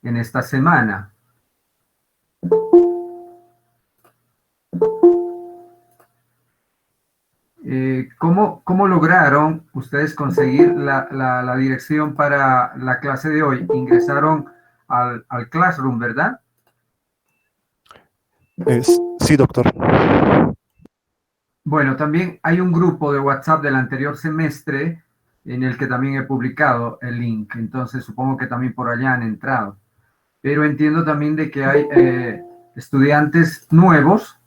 en esta semana. ¿Cómo lograron ustedes conseguir la dirección para la clase de hoy? Ingresaron al Classroom, ¿verdad? Sí, doctor. Bueno, también hay un grupo de WhatsApp del anterior semestre en el que también he publicado el link, entonces supongo que también por allá han entrado. Pero entiendo también de que hay estudiantes nuevos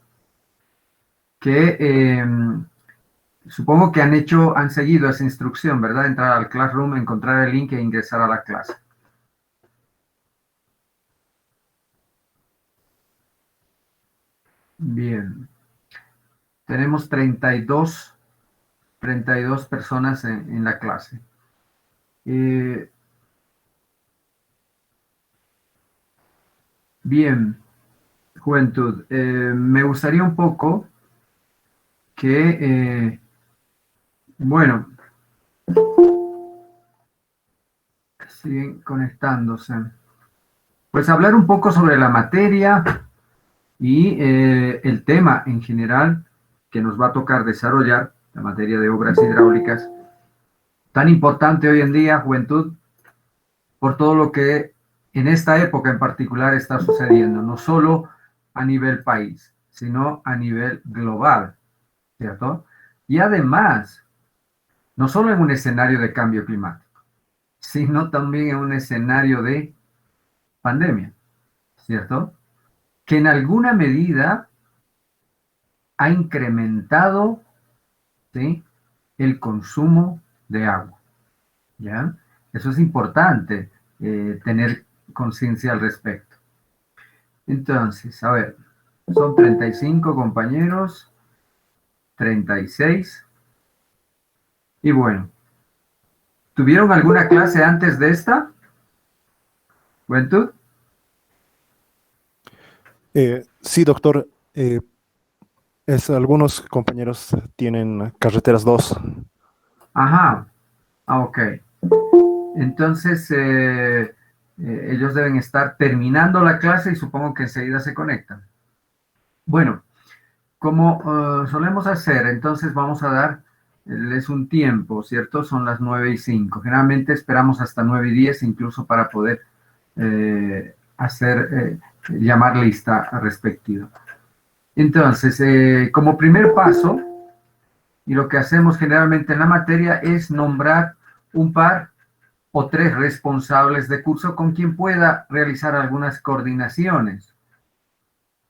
que supongo que han seguido esa instrucción, ¿verdad? Entrar al Classroom, encontrar el link e ingresar a la clase. Bien. Tenemos 32 personas en la clase. Bien, juventud. Me gustaría un poco que, bueno, siguen conectándose. Pues hablar un poco sobre la materia y el tema en general que nos va a tocar desarrollar, la materia de obras hidráulicas, tan importante hoy en día, juventud, por todo lo que en esta época en particular está sucediendo, no solo a nivel país, sino a nivel global, ¿cierto? Y además, no solo en un escenario de cambio climático, sino también en un escenario de pandemia, ¿cierto? Que en alguna medida ha incrementado, ¿sí?, el consumo de agua, ¿ya? Eso es importante tener conciencia al respecto. Entonces, a ver, son 35 compañeros, 36. Y bueno, ¿tuvieron alguna clase antes de esta? ¿Juventud? Sí, doctor. Algunos compañeros tienen carreteras 2. Ajá, ok. Entonces, ellos deben estar terminando la clase y supongo que enseguida se conectan. Bueno, como solemos hacer, entonces vamos a darles un tiempo, ¿cierto? Son las 9:05. Generalmente esperamos hasta 9:10 incluso para poder llamar lista respectiva. Entonces, como primer paso, y lo que hacemos generalmente en la materia es nombrar un par o tres responsables de curso con quien pueda realizar algunas coordinaciones.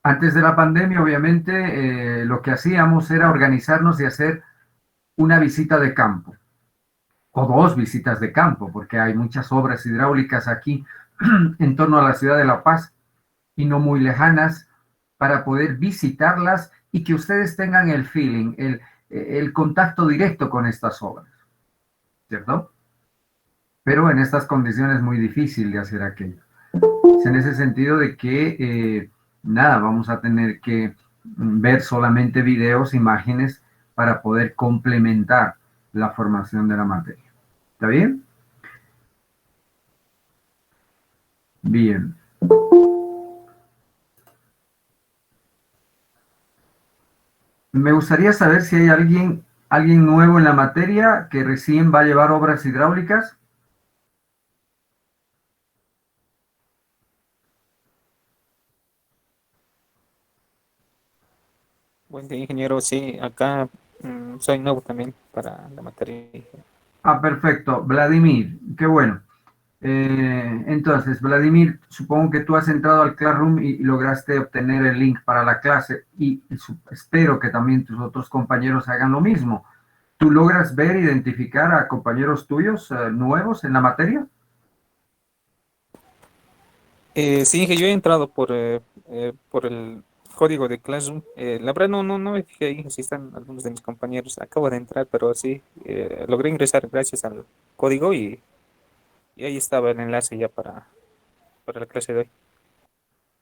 Antes de la pandemia, obviamente, lo que hacíamos era organizarnos y hacer una visita de campo, o dos visitas de campo, porque hay muchas obras hidráulicas aquí en torno a la ciudad de La Paz y no muy lejanas, para poder visitarlas y que ustedes tengan el feeling, el contacto directo con estas obras, ¿cierto? Pero en estas condiciones es muy difícil de hacer aquello. Es en ese sentido de que, nada, vamos a tener que ver solamente videos, imágenes, para poder complementar la formación de la materia. ¿Está bien? Bien. Me gustaría saber si hay alguien nuevo en la materia que recién va a llevar obras hidráulicas. Buen día, ingeniero. Sí, acá soy nuevo también para la materia. Ah, perfecto. Vladimir, qué bueno. Entonces, Vladimir, supongo que tú has entrado al Classroom y lograste obtener el link para la clase y espero que también tus otros compañeros hagan lo mismo. ¿Tú logras ver, identificar a compañeros tuyos nuevos en la materia? Sí, que yo he entrado por el código de Classroom. La verdad no me fijé ahí si están algunos de mis compañeros. Acabo de entrar, pero sí, logré ingresar gracias al código y ahí estaba el enlace ya para la clase de hoy.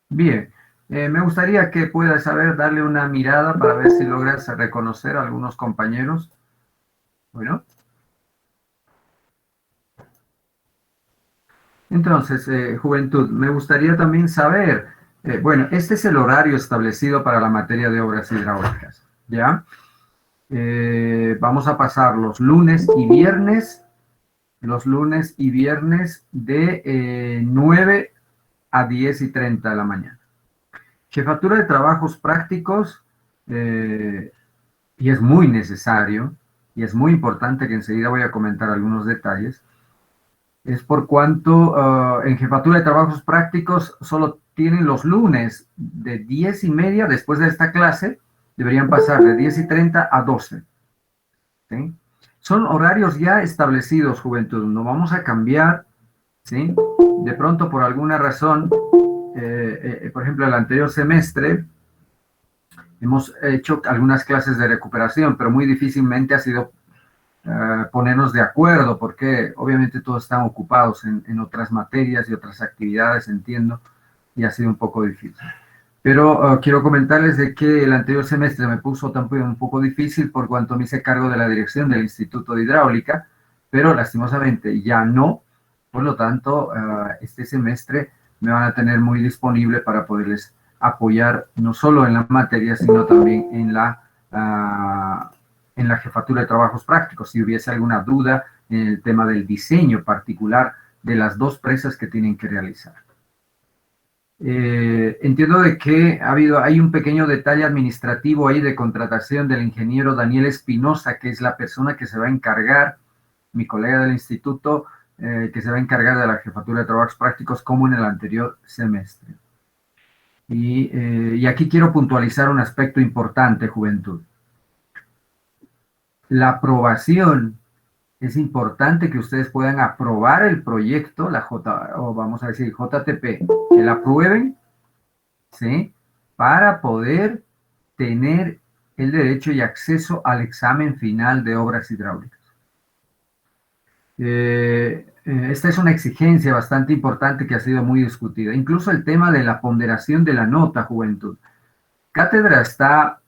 Bien. Me gustaría que puedas saber darle una mirada para ver si logras reconocer a algunos compañeros. Bueno. Entonces, juventud, me gustaría también saber, bueno, este es el horario establecido para la materia de obras hidráulicas, ¿ya? Vamos a pasar los lunes y viernes de 9 a 10:30 de la mañana. Jefatura de trabajos prácticos, y es muy necesario, y es muy importante que enseguida voy a comentar algunos detalles, es por cuanto en jefatura de trabajos prácticos solo tienen los lunes de 10:30, después de esta clase, deberían pasar de 10:30 a 12. ¿Sí? Son horarios ya establecidos, juventud, no vamos a cambiar, ¿sí? De pronto, por alguna razón, por ejemplo, el anterior semestre, hemos hecho algunas clases de recuperación, pero muy difícilmente ha sido ponernos de acuerdo, porque obviamente todos están ocupados en otras materias y otras actividades, entiendo, y ha sido un poco difícil. Pero quiero comentarles de que el anterior semestre me puso también un poco difícil por cuanto me hice cargo de la dirección del Instituto de Hidráulica, pero lastimosamente ya no, por lo tanto, este semestre me van a tener muy disponible para poderles apoyar no solo en la materia, sino también en la jefatura de trabajos prácticos, si hubiese alguna duda en el tema del diseño particular de las dos presas que tienen que realizar. Entiendo de que hay un pequeño detalle administrativo ahí de contratación del ingeniero Daniel Espinosa, que es la persona que se va a encargar, mi colega del instituto, que se va a encargar de la jefatura de trabajos prácticos como en el anterior semestre. Y aquí quiero puntualizar un aspecto importante, juventud. La aprobación, es importante que ustedes puedan aprobar el proyecto, vamos a decir JTP, que la aprueben, ¿sí? Para poder tener el derecho y acceso al examen final de obras hidráulicas. Esta es una exigencia bastante importante que ha sido muy discutida. Incluso el tema de la ponderación de la nota, juventud. Cátedra está,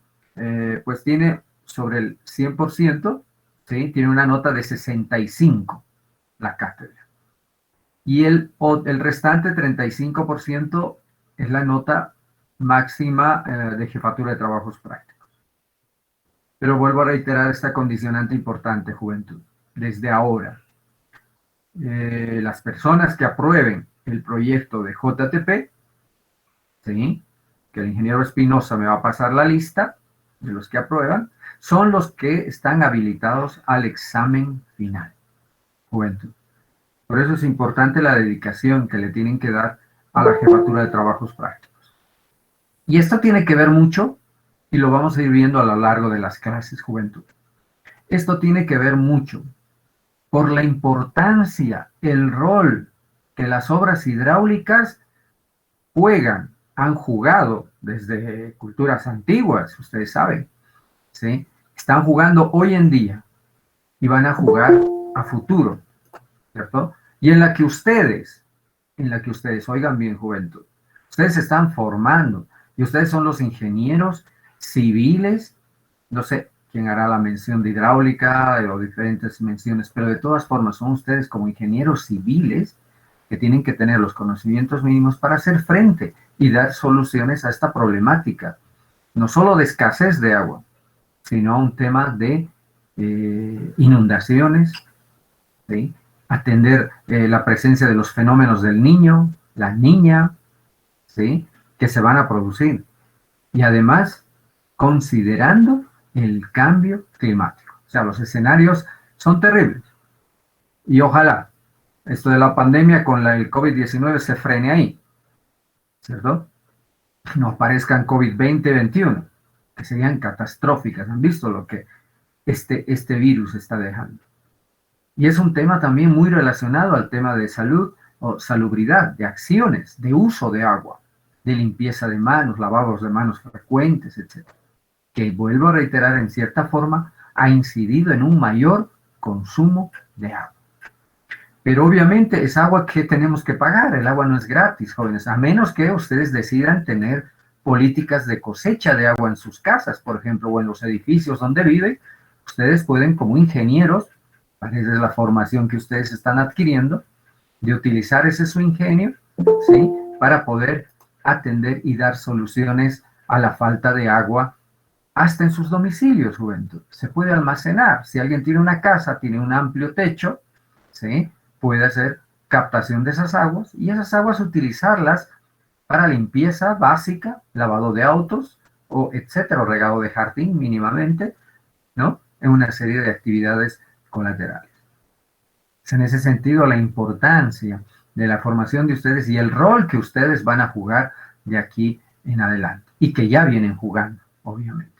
pues tiene sobre el 100%, ¿sí? Tiene una nota de 65, la cátedra. Y el restante 35% es la nota máxima de jefatura de trabajos prácticos. Pero vuelvo a reiterar esta condicionante importante, juventud. Desde ahora, las personas que aprueben el proyecto de JTP, ¿sí? Que el ingeniero Espinosa me va a pasar la lista de los que aprueban, son los que están habilitados al examen final, juventud. Por eso es importante la dedicación que le tienen que dar a la jefatura de trabajos prácticos. Y esto tiene que ver mucho, y lo vamos a ir viendo a lo largo de las clases, juventud. Esto tiene que ver mucho por la importancia, el rol que las obras hidráulicas han jugado desde culturas antiguas, ustedes saben, ¿sí? Están jugando hoy en día y van a jugar a futuro, ¿cierto? Y en la que ustedes, oigan bien, juventud, ustedes se están formando y ustedes son los ingenieros civiles, no sé quién hará la mención de hidráulica o diferentes menciones, pero de todas formas son ustedes como ingenieros civiles que tienen que tener los conocimientos mínimos para hacer frente y dar soluciones a esta problemática, no solo de escasez de agua, sino un tema de inundaciones, ¿sí? Atender la presencia de los fenómenos del niño, la niña, ¿sí? Que se van a producir. Y además, considerando el cambio climático. O sea, los escenarios son terribles. Y ojalá esto de la pandemia con el COVID-19 se frene ahí, ¿cierto? No aparezcan COVID-20, 21, que serían catastróficas. Han visto lo que este virus está dejando. Y es un tema también muy relacionado al tema de salud o salubridad, de acciones, de uso de agua, de limpieza de manos, lavados de manos frecuentes, etc. Que vuelvo a reiterar, en cierta forma, ha incidido en un mayor consumo de agua. Pero obviamente es agua que tenemos que pagar, el agua no es gratis, jóvenes, a menos que ustedes decidan tener políticas de cosecha de agua en sus casas, por ejemplo, o en los edificios donde viven. Ustedes pueden, como ingenieros, esa es la formación que ustedes están adquiriendo, de utilizar ese su ingenio, ¿sí? Para poder atender y dar soluciones a la falta de agua hasta en sus domicilios, juventud. Se puede almacenar. Si alguien tiene una casa, tiene un amplio techo, ¿sí? Puede hacer captación de esas aguas y esas aguas utilizarlas para limpieza básica, lavado de autos, o etcétera, o regado de jardín mínimamente, ¿no? En una serie de actividades colaterales. Es en ese sentido la importancia de la formación de ustedes y el rol que ustedes van a jugar de aquí en adelante y que ya vienen jugando, obviamente.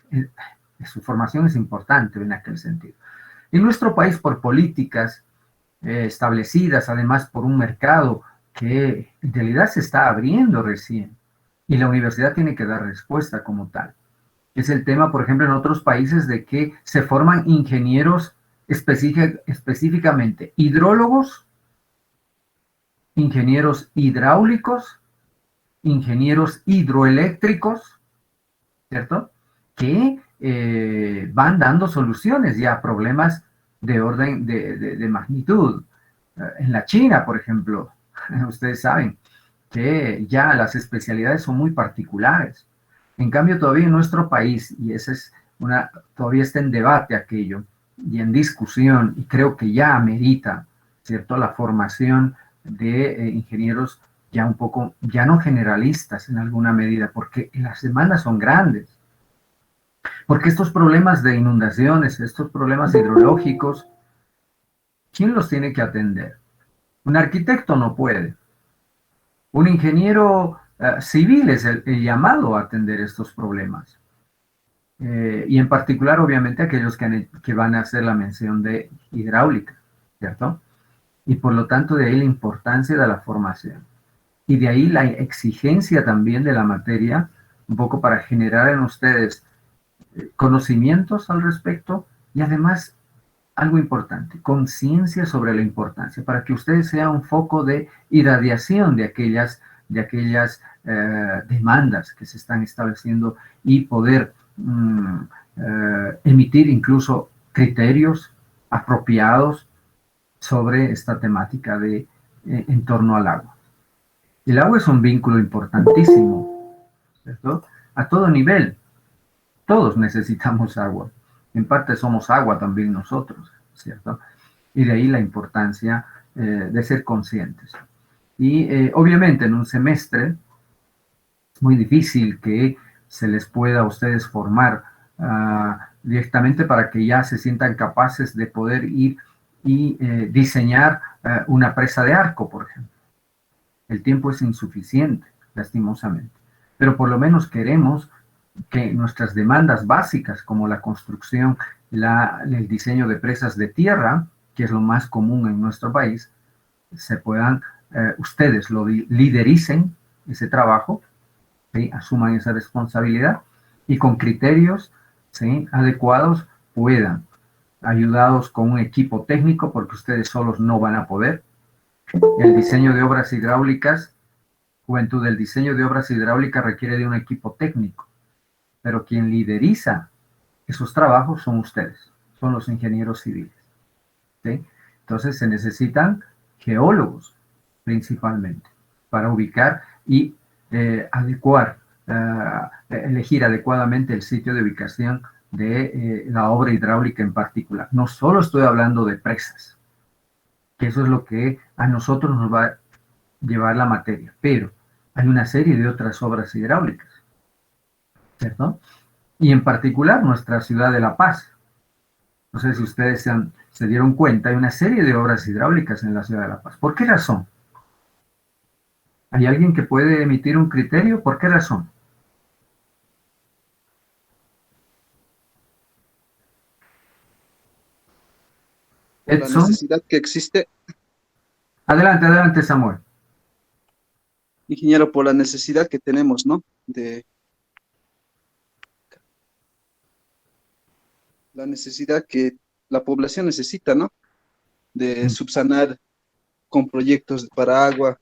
Su formación es importante en aquel sentido. En nuestro país, por políticas establecidas, además por un mercado que en realidad se está abriendo recién y la universidad tiene que dar respuesta como tal. Es el tema, por ejemplo, en otros países de que se forman ingenieros específicamente hidrólogos, ingenieros hidráulicos, ingenieros hidroeléctricos, ¿cierto? Que van dando soluciones ya a problemas de orden de magnitud. En la China, por ejemplo, ustedes saben que ya las especialidades son muy particulares. En cambio, todavía en nuestro país, y esa es todavía está en debate aquello, y en discusión, y creo que ya amerita, ¿cierto?, la formación de ingenieros ya un poco, ya no generalistas en alguna medida, porque las demandas son grandes. Porque estos problemas de inundaciones, estos problemas hidrológicos, ¿quién los tiene que atender? Un arquitecto no puede. Un ingeniero civil es el llamado a atender estos problemas. Y en particular, obviamente, aquellos que van a hacer la mención de hidráulica, ¿cierto? Y por lo tanto, de ahí la importancia de la formación. Y de ahí la exigencia también de la materia, un poco para generar en ustedes conocimientos al respecto y además algo importante, conciencia sobre la importancia, para que ustedes sean un foco de irradiación de aquellas demandas que se están estableciendo y poder emitir incluso criterios apropiados sobre esta temática en torno al agua. El agua es un vínculo importantísimo, ¿cierto? A todo nivel. Todos necesitamos agua. En parte somos agua también nosotros, ¿cierto? Y de ahí la importancia de ser conscientes. Y obviamente en un semestre es muy difícil que se les pueda a ustedes formar directamente para que ya se sientan capaces de poder ir y diseñar una presa de arco, por ejemplo. El tiempo es insuficiente, lastimosamente. Pero por lo menos queremos que nuestras demandas básicas, como la construcción, el diseño de presas de tierra, que es lo más común en nuestro país, se puedan, ustedes lo lidericen ese trabajo, ¿sí? Asuman esa responsabilidad y con criterios, ¿sí?, adecuados puedan, ayudados con un equipo técnico, porque ustedes solos no van a poder. El diseño de obras hidráulicas, juventud, el diseño de obras hidráulicas requiere de un equipo técnico, pero quien lideriza esos trabajos son ustedes, son los ingenieros civiles, ¿sí? Entonces se necesitan geólogos principalmente para ubicar y adecuar, elegir adecuadamente el sitio de ubicación de la obra hidráulica en particular. No solo estoy hablando de presas, que eso es lo que a nosotros nos va a llevar la materia, pero hay una serie de otras obras hidráulicas, ¿cierto? Y en particular nuestra ciudad de La Paz. No sé si ustedes se dieron cuenta, hay una serie de obras hidráulicas en la ciudad de La Paz. ¿Por qué razón? ¿Hay alguien que puede emitir un criterio? ¿Por qué razón? Por la Edson, necesidad que existe, adelante, Samuel. ingeniero, por la necesidad que tenemos, ¿no? De la necesidad que la población necesita, ¿no? De subsanar con proyectos para agua.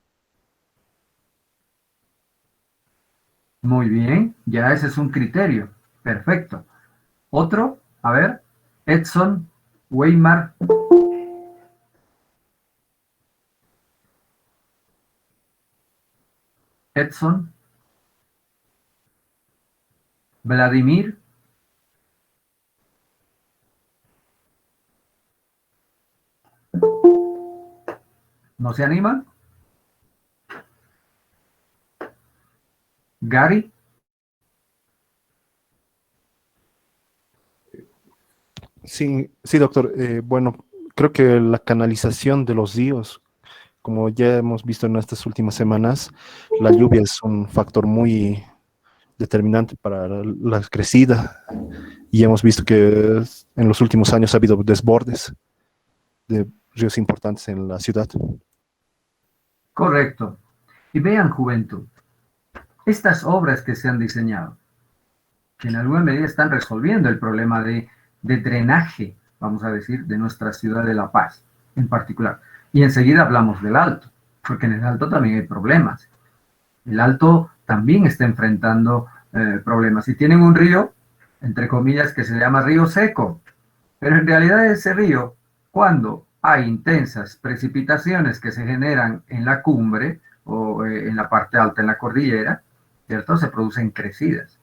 Muy bien, ya ese es un criterio. Perfecto. Otro, a ver, Edson, Weimar. Edson, Vladimir, ¿no se animan? Gary, Sí, sí, doctor. Bueno, creo que la canalización de los ríos, como ya hemos visto en estas últimas semanas, la lluvia es un factor muy determinante para la crecida y hemos visto que en los últimos años ha habido desbordes de ríos importantes en la ciudad. correcto. Y vean, juventud, estas obras que se han diseñado, que en alguna medida están resolviendo el problema de drenaje, vamos a decir, de nuestra ciudad de La Paz en particular. Y enseguida hablamos del Alto, porque en el Alto también hay problemas. El Alto también está enfrentando problemas. Y tienen un río, entre comillas, que se llama río seco. Pero en realidad ese río, cuando hay intensas precipitaciones que se generan en la cumbre o en la parte alta, en la cordillera, ¿cierto? Se producen crecidas.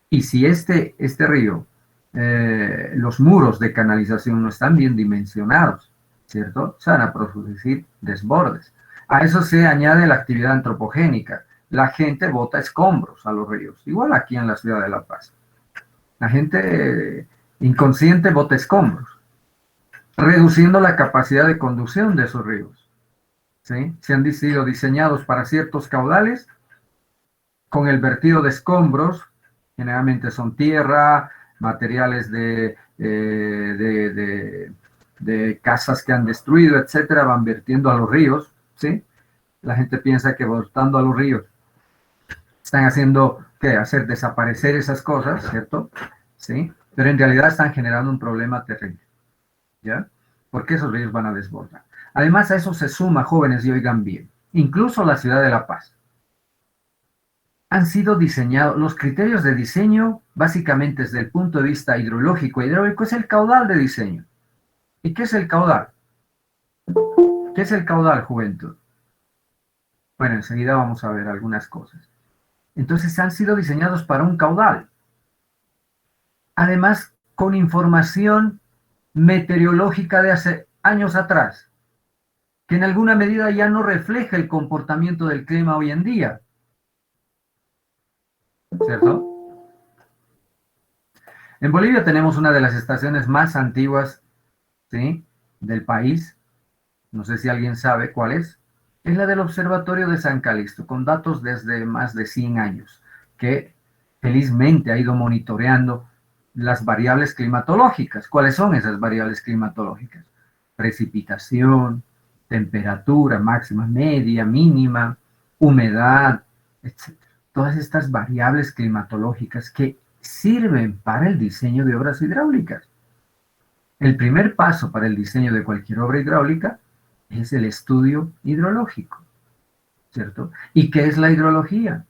Y si este río, los muros de canalización no están bien dimensionados, ¿cierto? Se van a producir desbordes. A eso se añade la actividad antropogénica. La gente bota escombros a los ríos, igual aquí en la ciudad de La Paz. La gente inconsciente bota escombros, reduciendo la capacidad de conducción de esos ríos. ¿Sí? Se han sido diseñados para ciertos caudales con el vertido de escombros, generalmente son tierra, materiales de casas que han destruido, etcétera, van vertiendo a los ríos, ¿sí? La gente piensa que botando a los ríos están haciendo, ¿qué? Hacer desaparecer esas cosas, ¿cierto? ¿Sí? Pero en realidad están generando un problema terrible, ¿ya? Porque esos ríos van a desbordar. Además, a eso se suma, jóvenes, y oigan bien, incluso la ciudad de La Paz. Han sido diseñados, los criterios de diseño, básicamente desde el punto de vista hidrológico e hidráulico, es el caudal de diseño. ¿Y qué es el caudal? ¿Qué es el caudal, juventud? Bueno, enseguida vamos a ver algunas cosas. Entonces han sido diseñados para un caudal. Además, con información meteorológica de hace años atrás, que en alguna medida ya no refleja el comportamiento del clima hoy en día. ¿Cierto? En Bolivia tenemos una de las estaciones más antiguas, ¿sí?, del país. No sé si alguien sabe cuál es. Es la del Observatorio de San Calixto, con datos desde más de 100 años, que felizmente ha ido monitoreando las variables climatológicas. ¿Cuáles son esas variables climatológicas? Precipitación, temperatura máxima, media, mínima, humedad, etc. Todas estas variables climatológicas que sirven para el diseño de obras hidráulicas. El primer paso para el diseño de cualquier obra hidráulica es el estudio hidrológico, ¿cierto? ¿Y qué es la hidrología?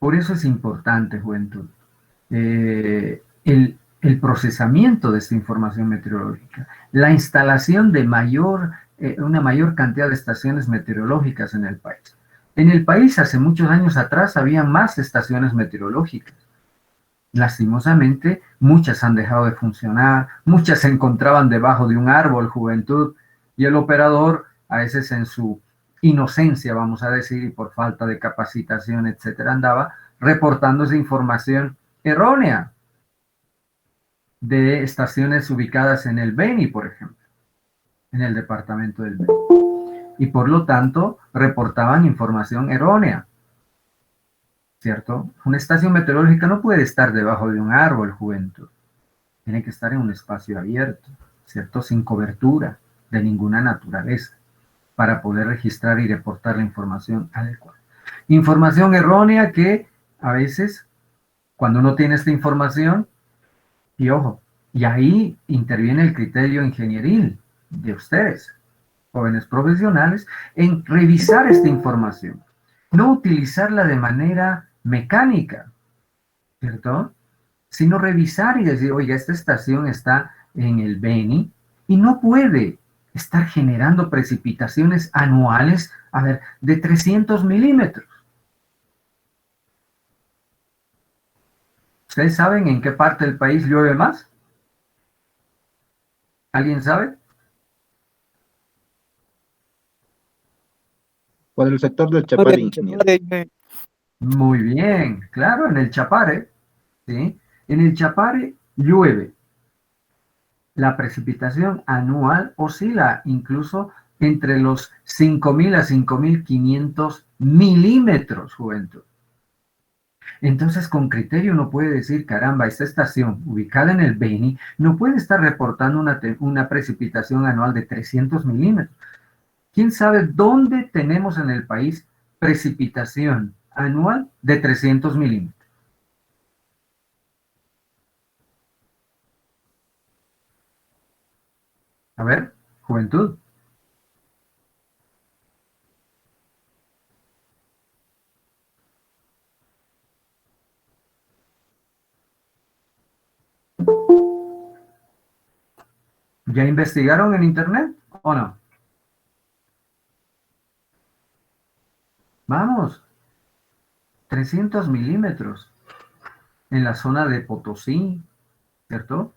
Por eso es importante, juventud, el procesamiento de esta información meteorológica, la instalación de una mayor cantidad de estaciones meteorológicas en el país. En el país hace muchos años atrás había más estaciones meteorológicas. Lastimosamente, muchas han dejado de funcionar, muchas se encontraban debajo de un árbol, juventud, y el operador, a veces en su inocencia, vamos a decir, y por falta de capacitación, etcétera, andaba reportando esa información errónea de estaciones ubicadas en el Beni, por ejemplo, en el departamento del Beni. Y por lo tanto, reportaban información errónea, ¿cierto? Una estación meteorológica no puede estar debajo de un árbol, juventud. Tiene que estar en un espacio abierto, ¿cierto? Sin cobertura de ninguna naturaleza, para poder registrar y reportar la información adecuada. Información errónea que a veces, cuando uno tiene esta información, y ojo, y ahí interviene el criterio ingenieril de ustedes, jóvenes profesionales, en revisar esta información, no utilizarla de manera mecánica, ¿cierto? Sino revisar y decir, oiga, esta estación está en el Beni y no puede estar generando precipitaciones anuales A ver, de 300 milímetros. ¿Ustedes saben en qué parte del país llueve más? ¿Alguien sabe? Por el sector del Por Chapare, el ingeniero. Chapare, Muy bien, claro, en el Chapare, ¿sí? En el Chapare llueve. La precipitación anual oscila incluso entre los 5.000 a 5.500 milímetros, juventud. Entonces, con criterio uno puede decir, caramba, esta estación ubicada en el Beni no puede estar reportando una precipitación anual de 300 milímetros. ¿Quién sabe dónde tenemos en el país precipitación anual de 300 milímetros? A ver, juventud. ¿Ya investigaron en internet o no? Vamos, 300 milímetros en la zona de Potosí, ¿cierto?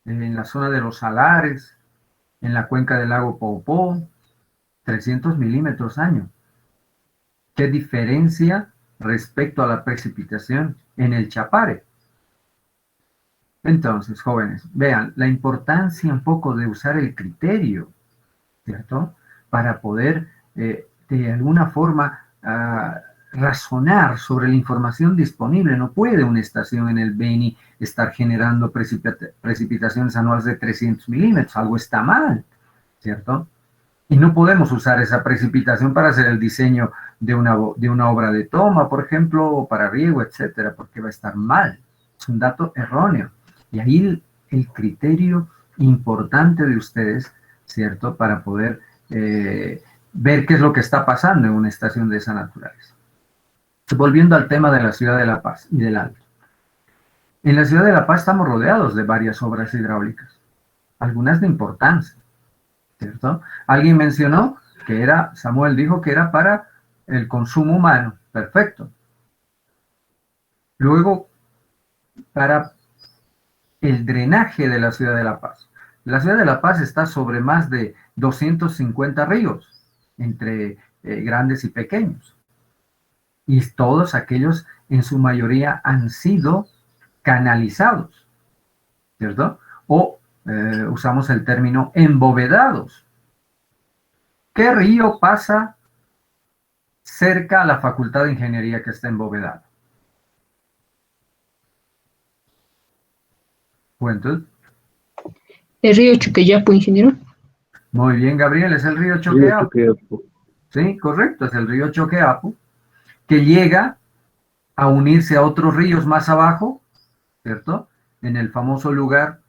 En la zona de los Salares, en la cuenca del lago Poopó, 300 milímetros año. ¿Qué diferencia respecto a la precipitación en el Chapare? Entonces, jóvenes, vean la importancia un poco de usar el criterio, ¿cierto? Para poder, de alguna forma, razonar sobre la información disponible. No puede una estación en el Beni estar generando precipitaciones anuales de 300 milímetros. Algo está mal, ¿cierto? Y no podemos usar esa precipitación para hacer el diseño de una obra de toma, por ejemplo, o para riego, etcétera, porque va a estar mal. Es un dato erróneo. Y ahí el criterio importante de ustedes, ¿cierto? Para poder ver qué es lo que está pasando en una estación de esa naturaleza. Volviendo al tema de la ciudad de La Paz y del Alto. En la ciudad de La Paz estamos rodeados de varias obras hidráulicas, algunas de importancia, ¿cierto? Alguien mencionó que Samuel dijo que era para el consumo humano, perfecto. Luego, para el drenaje de la ciudad de La Paz. La ciudad de La Paz está sobre más de 250 ríos, entre grandes y pequeños. Y todos aquellos, en su mayoría, han sido canalizados, ¿cierto? O usamos el término embovedados. ¿Qué río pasa cerca a la Facultad de Ingeniería que está embovedado? Juventud. El río Chuqueyapu, ingeniero. Muy bien, Gabriel, es el río Río Choqueapu. Choqueapu. Sí, correcto, es el río Choqueapu, que llega a unirse a otros ríos más abajo, ¿cierto? En el famoso lugar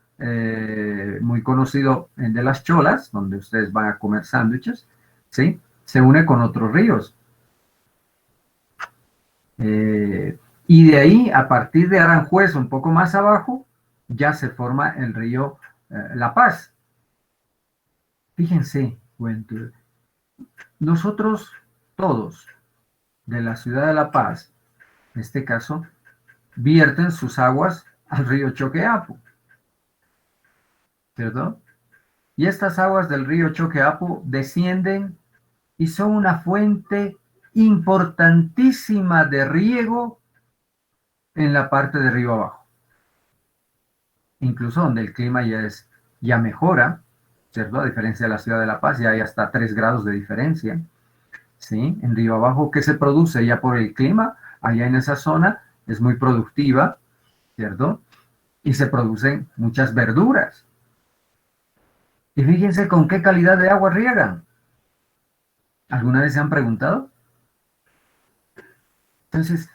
muy conocido de Las Cholas, donde ustedes van a comer sándwiches, ¿sí? Se une con otros ríos. Y de ahí, a partir de Aranjuez, un poco más abajo, ya se forma el río La Paz. Fíjense, juventud, nosotros todos de la ciudad de La Paz, en este caso, vierten sus aguas al río Choqueapu, ¿cierto? Y estas aguas del río Choqueapu descienden y son una fuente importantísima de riego en la parte de río abajo. Incluso donde el clima ya mejora, ¿cierto? A diferencia de la ciudad de La Paz, ya hay hasta 3 grados de diferencia, ¿sí? En río abajo, ¿qué se produce ya por el clima? Allá en esa zona es muy productiva, ¿cierto? Y se producen muchas verduras. Y fíjense con qué calidad de agua riegan. ¿Alguna vez se han preguntado? Entonces,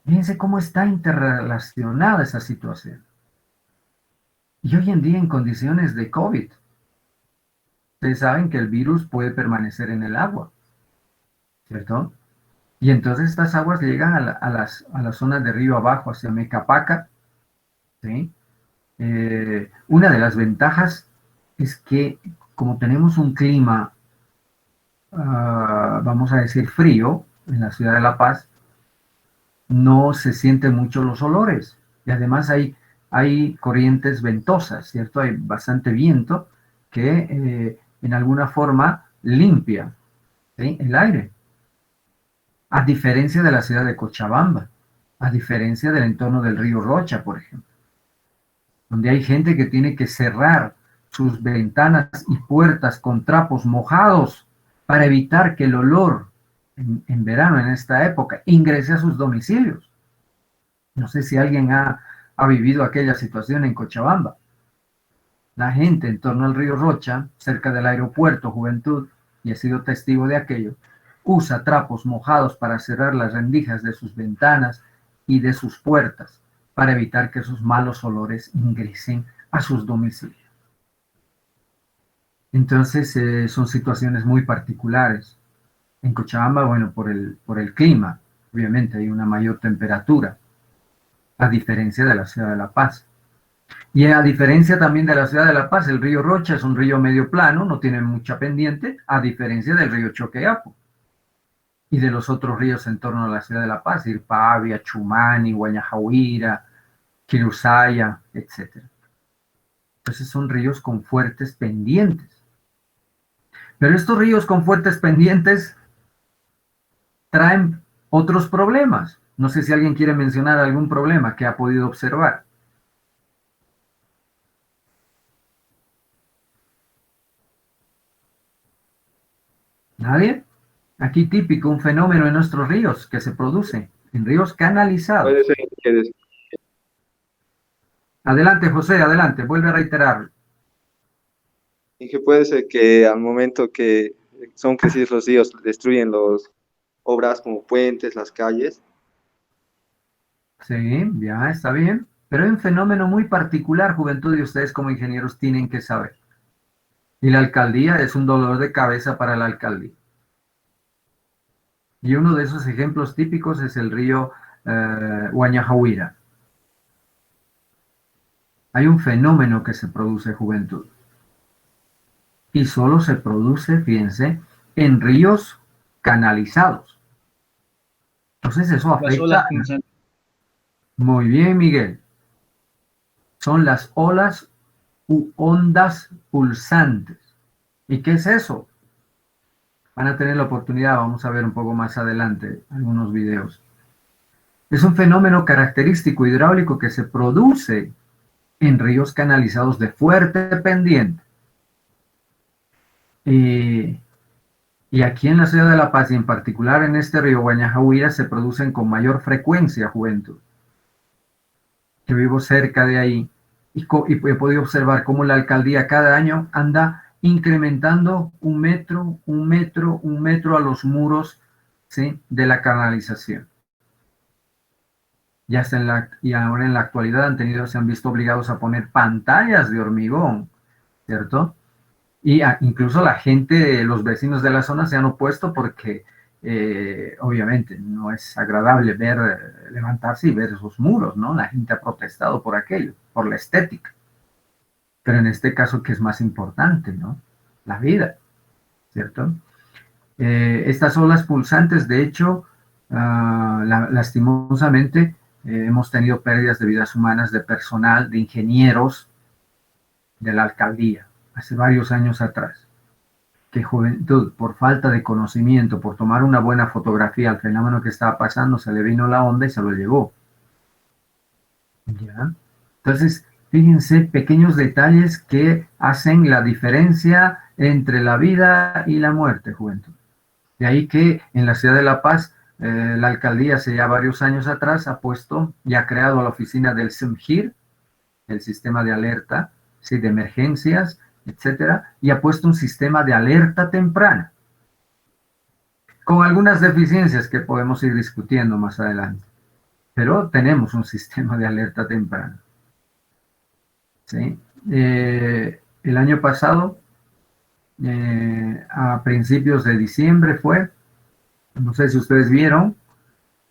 fíjense cómo está interrelacionada esa situación. Y hoy en día en condiciones de COVID, ustedes saben que el virus puede permanecer en el agua, ¿cierto? Y entonces estas aguas llegan a las zonas de río abajo, hacia Mecapaca, ¿sí? Una de las ventajas es que como tenemos un clima vamos a decir, frío, en la ciudad de La Paz, no se sienten mucho los olores. Y además hay corrientes ventosas, ¿cierto? Hay bastante viento que en alguna forma limpia, ¿sí?, el aire. A diferencia de la ciudad de Cochabamba, a diferencia del entorno del río Rocha, por ejemplo, donde hay gente que tiene que cerrar sus ventanas y puertas con trapos mojados para evitar que el olor en verano, en esta época, ingrese a sus domicilios. No sé si alguien ha vivido aquella situación en Cochabamba. La gente en torno al río Rocha, cerca del aeropuerto Juventud, y he sido testigo de aquello, usa trapos mojados para cerrar las rendijas de sus ventanas y de sus puertas, para evitar que esos malos olores ingresen a sus domicilios. Entonces, son situaciones muy particulares. En Cochabamba, bueno, por el clima, obviamente hay una mayor temperatura, a diferencia de la ciudad de La Paz. Y a diferencia también de la ciudad de La Paz, el río Rocha es un río medio plano, no tiene mucha pendiente, a diferencia del río Choqueapo y de los otros ríos en torno a la ciudad de La Paz, Irpavia, Chumani, Guañajahuira, Quirusaya, etc. Entonces son ríos con fuertes pendientes. Pero estos ríos con fuertes pendientes traen otros problemas. No sé si alguien quiere mencionar algún problema que ha podido observar. ¿Nadie? Aquí típico, un fenómeno en nuestros ríos que se produce, en ríos canalizados. Puede ser que Adelante, José, adelante, vuelve a reiterar. dije, puede ser que al momento que son crecidos los ríos, destruyen las obras como puentes, las calles. Sí, ya está bien. Pero hay un fenómeno muy particular, Juventud, y ustedes como ingenieros tienen que saber. Y la alcaldía es un dolor de cabeza para la alcaldía. Y uno de esos ejemplos típicos es el río Guañajahuira. Hay un fenómeno que se produce, Juventud. Y solo se produce, fíjense, en ríos canalizados. Entonces eso afecta. Muy bien, Miguel. Son las olas u ondas pulsantes. ¿Y qué es eso? Van a tener la oportunidad, vamos a ver un poco más adelante algunos videos. Es un fenómeno característico hidráulico que se produce en ríos canalizados de fuerte pendiente. Y aquí en la ciudad de La Paz, y en particular en este río Guañajahuira, se producen con mayor frecuencia, Juventud. Yo vivo cerca de ahí y he podido observar cómo la alcaldía cada año anda incrementando un metro a los muros, ¿sí?, de la canalización. Y ahora en la actualidad se han visto obligados a poner pantallas de hormigón, ¿cierto? Y incluso la gente, los vecinos de la zona se han opuesto porque obviamente no es agradable levantarse y ver esos muros, ¿no? La gente ha protestado por aquello, por la estética. Pero en este caso, ¿qué es más importante, no? La vida, ¿cierto? Estas olas pulsantes, de hecho, lastimosamente, hemos tenido pérdidas de vidas humanas de personal, de ingenieros de la alcaldía, hace varios años atrás, que Juventud, por falta de conocimiento, por tomar una buena fotografía al fenómeno que estaba pasando, se le vino la onda y se lo llevó. ¿Ya? Entonces, fíjense, pequeños detalles que hacen la diferencia entre la vida y la muerte, Juventud. De ahí que en la ciudad de La Paz, la alcaldía hace ya varios años atrás ha puesto y ha creado la oficina del SEMGIR, el sistema de alerta, ¿sí?, de emergencias, etcétera, y ha puesto un sistema de alerta temprana, con algunas deficiencias que podemos ir discutiendo más adelante, pero tenemos un sistema de alerta temprana. ¿Sí? El año pasado, a principios de diciembre no sé si ustedes vieron,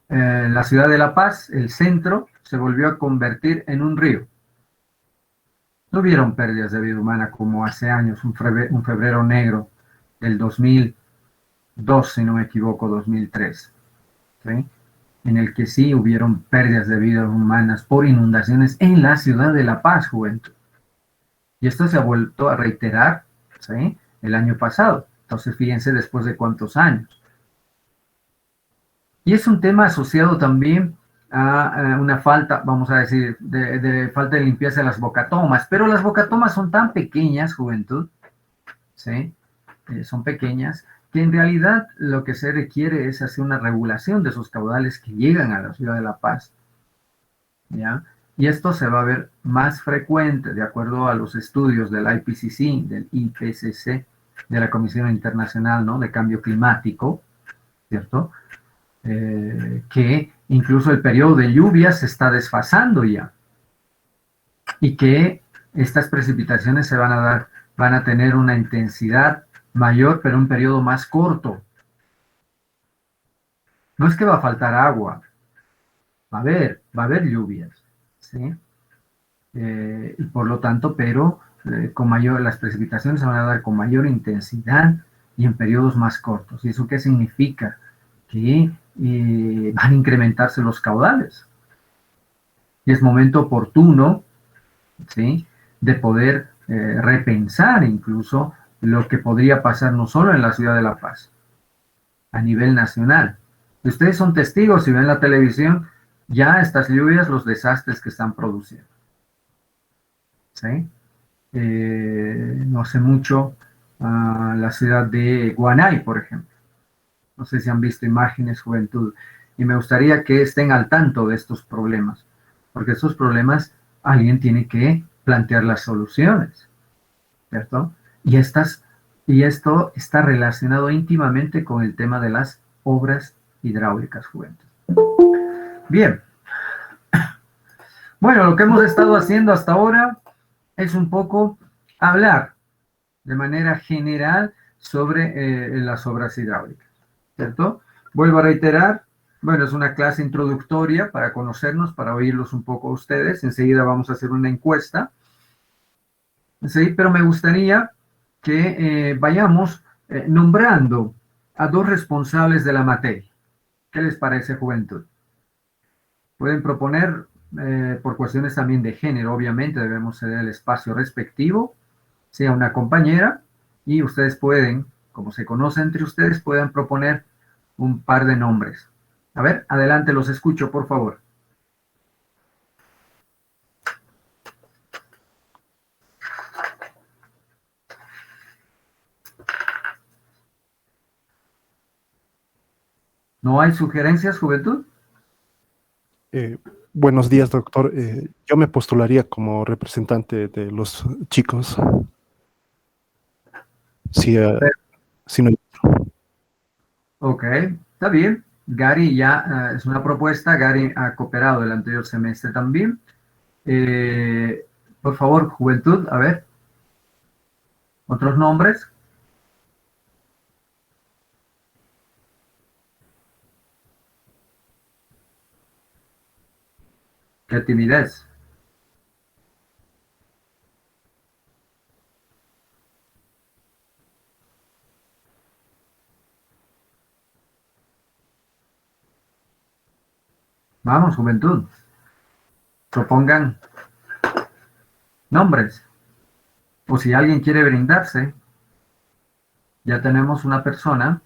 la ciudad de La Paz, el centro, se volvió a convertir en un río. No hubieron pérdidas de vida humana como hace años, un febrero negro del 2000, 2002, si no me equivoco, 2003, ¿sí? En el que sí hubieron pérdidas de vidas humanas por inundaciones en la ciudad de La Paz, juventud. Y esto se ha vuelto a reiterar, ¿sí?, el año pasado. Entonces, fíjense después de cuántos años. Y es un tema asociado también a una falta, vamos a decir, de falta de limpieza de las bocatomas. Pero las bocatomas son tan pequeñas, juventud, ¿sí? Son pequeñas, que en realidad lo que se requiere es hacer una regulación de esos caudales que llegan a la ciudad de La Paz, ¿ya? Y esto se va a ver más frecuente, de acuerdo a los estudios del IPCC, del IPCC, de la Comisión Internacional, ¿no?, de Cambio Climático, ¿cierto? Que incluso el periodo de lluvias se está desfasando ya, y que estas precipitaciones se van a dar, van a tener una intensidad mayor, pero un periodo más corto. No es que va a faltar agua, va a haber lluvias, ¿sí? Y por lo tanto, pero con mayor, las precipitaciones se van a dar con mayor intensidad y en periodos más cortos. ¿Y eso qué significa? Que van a incrementarse los caudales. Y es momento oportuno, ¿sí?, de poder repensar incluso lo que podría pasar no solo en la ciudad de La Paz, a nivel nacional. Ustedes son testigos, si ven la televisión, ya estas lluvias, los desastres que están produciendo, ¿sí? No sé mucho la ciudad de Guanay, por ejemplo. No sé si han visto imágenes, juventud, y me gustaría que estén al tanto de estos problemas, porque estos problemas alguien tiene que plantear las soluciones, ¿cierto? Y esto está relacionado íntimamente con el tema de las obras hidráulicas, juventud. Bien. Bueno, lo que hemos estado haciendo hasta ahora es un poco hablar de manera general sobre las obras hidráulicas, ¿cierto? Vuelvo a reiterar, bueno, es una clase introductoria para conocernos, para oírlos un poco a ustedes. Enseguida vamos a hacer una encuesta, ¿sí? Pero me gustaría que vayamos nombrando a dos responsables de la materia. ¿Qué les parece, juventud? Pueden proponer, por cuestiones también de género, obviamente debemos ceder el espacio respectivo, sea una compañera, y ustedes pueden, como se conocen entre ustedes, pueden proponer un par de nombres. A ver, adelante, los escucho, por favor. ¿No hay sugerencias, juventud? Buenos días, doctor. Yo me postularía como representante de los chicos. Si, si no... Ok, está bien. Gary ya es una propuesta. Gary ha cooperado el anterior semestre también. Por favor, juventud, a ver. ¿Otros nombres? ¡Qué timidez! Vamos, juventud. Propongan nombres. O si alguien quiere brindarse, ya tenemos una persona.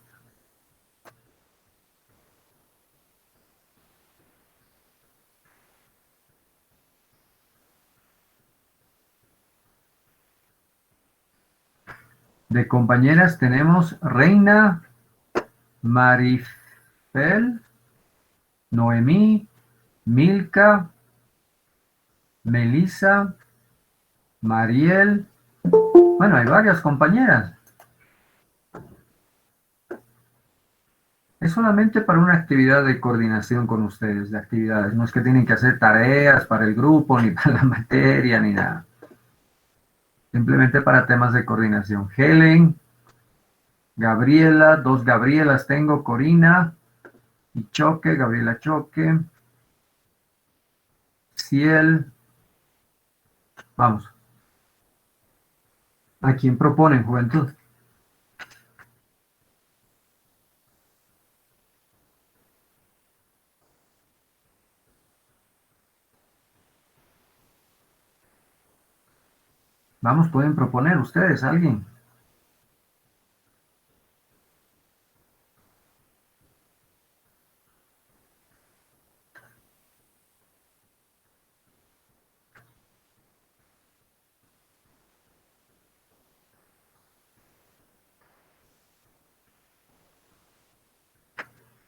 De compañeras tenemos Reina, Marifel, Noemí, Milka, Melissa, Mariel. Bueno, hay varias compañeras. Es solamente para una actividad de coordinación con ustedes, de actividades. No es que tienen que hacer tareas para el grupo, ni para la materia, ni nada. Simplemente para temas de coordinación. Helen, Gabriela, dos Gabrielas tengo, Corina y Choque, Gabriela Choque, Ciel. Vamos. ¿A quién proponen, juventud? Vamos, pueden proponer ustedes, alguien.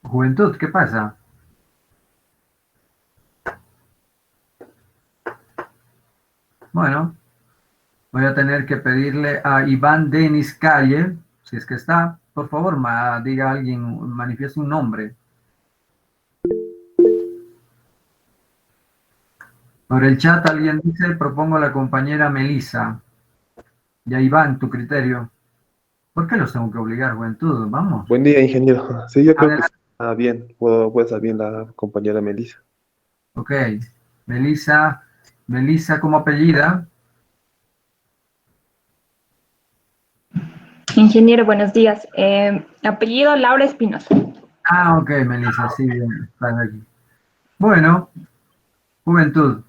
Juventud, ¿qué pasa? Bueno, voy a tener que pedirle a Iván Denis Calle, si es que está, por favor, diga alguien, manifieste un nombre. Por el chat alguien dice, propongo a la compañera Melissa. Ya Iván, tu criterio. ¿Por qué los tengo que obligar, juventud? Vamos. Buen día, ingeniero. Sí, yo creo que Adelante. está bien. Puede estar bien la compañera Melissa. Ok. Melissa, ¿cómo apellida? Ingeniero, buenos días. Apellido Laura Espinosa. Ah, ok, Melissa, sí, bien, estás aquí. Bueno, juventud.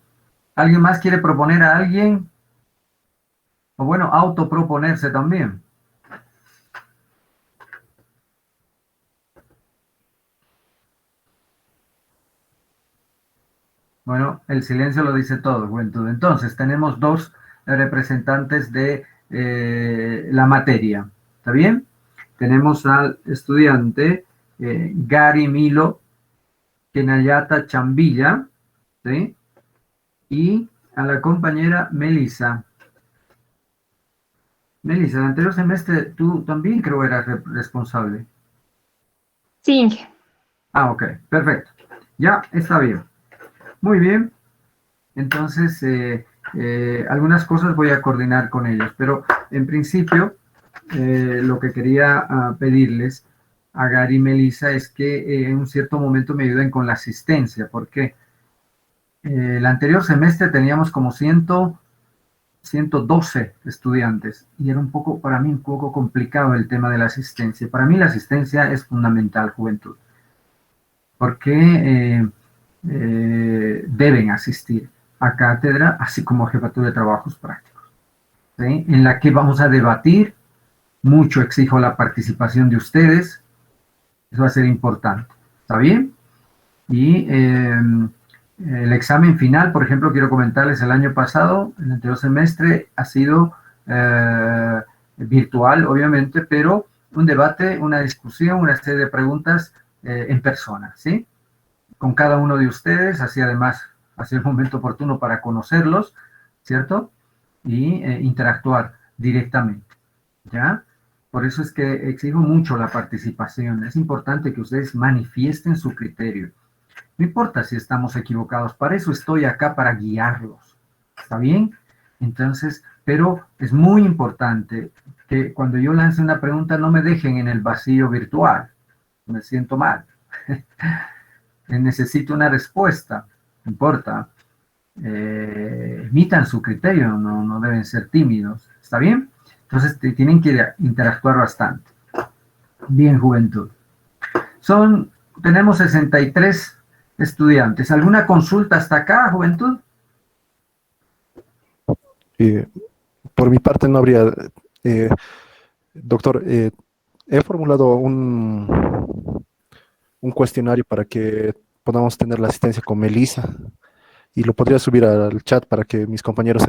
¿Alguien más quiere proponer a alguien? O bueno, autoproponerse también. Bueno, el silencio lo dice todo, juventud. Entonces, tenemos dos representantes de la materia. ¿Está bien? Tenemos al estudiante Gary Milo Kenayata Chambilla, ¿sí? Y a la compañera Melissa. Melissa, el anterior semestre tú también creo eras responsable. Sí, Inge. Ah, ok, perfecto. Ya, está bien. Muy bien. Entonces, algunas cosas voy a coordinar con ellos, pero en principio lo que quería pedirles a Gary y Melissa es que en un cierto momento me ayuden con la asistencia, porque el anterior semestre teníamos como 112 estudiantes y era un poco, para mí, un poco complicado el tema de la asistencia. Para mí la asistencia es fundamental, juventud, porque deben asistir a cátedra, así como a jefatura de trabajos prácticos, ¿sí? En la que vamos a debatir mucho. Exijo la participación de ustedes, eso va a ser importante, ¿está bien? Y el examen final, por ejemplo, quiero comentarles, el año pasado, el anterior semestre, ha sido virtual, obviamente, pero un debate, una discusión, una serie de preguntas en persona, ¿sí? Con cada uno de ustedes, así además hacia el momento oportuno para conocerlos, ¿cierto? Y interactuar directamente, ¿ya? Por eso es que exijo mucho la participación. Es importante que ustedes manifiesten su criterio. No importa si estamos equivocados, para eso estoy acá, para guiarlos. ¿Está bien? Entonces, pero es muy importante que cuando yo lance una pregunta no me dejen en el vacío virtual. Me siento mal. Necesito una respuesta. No importa. Emitan su criterio, no deben ser tímidos. ¿Está bien? Entonces tienen que interactuar bastante. Bien, juventud. Tenemos 63 estudiantes. ¿Alguna consulta hasta acá, juventud? Por mi parte no habría, doctor, he formulado un cuestionario para que podamos tener la asistencia con Melissa y lo podría subir al chat para que mis compañeros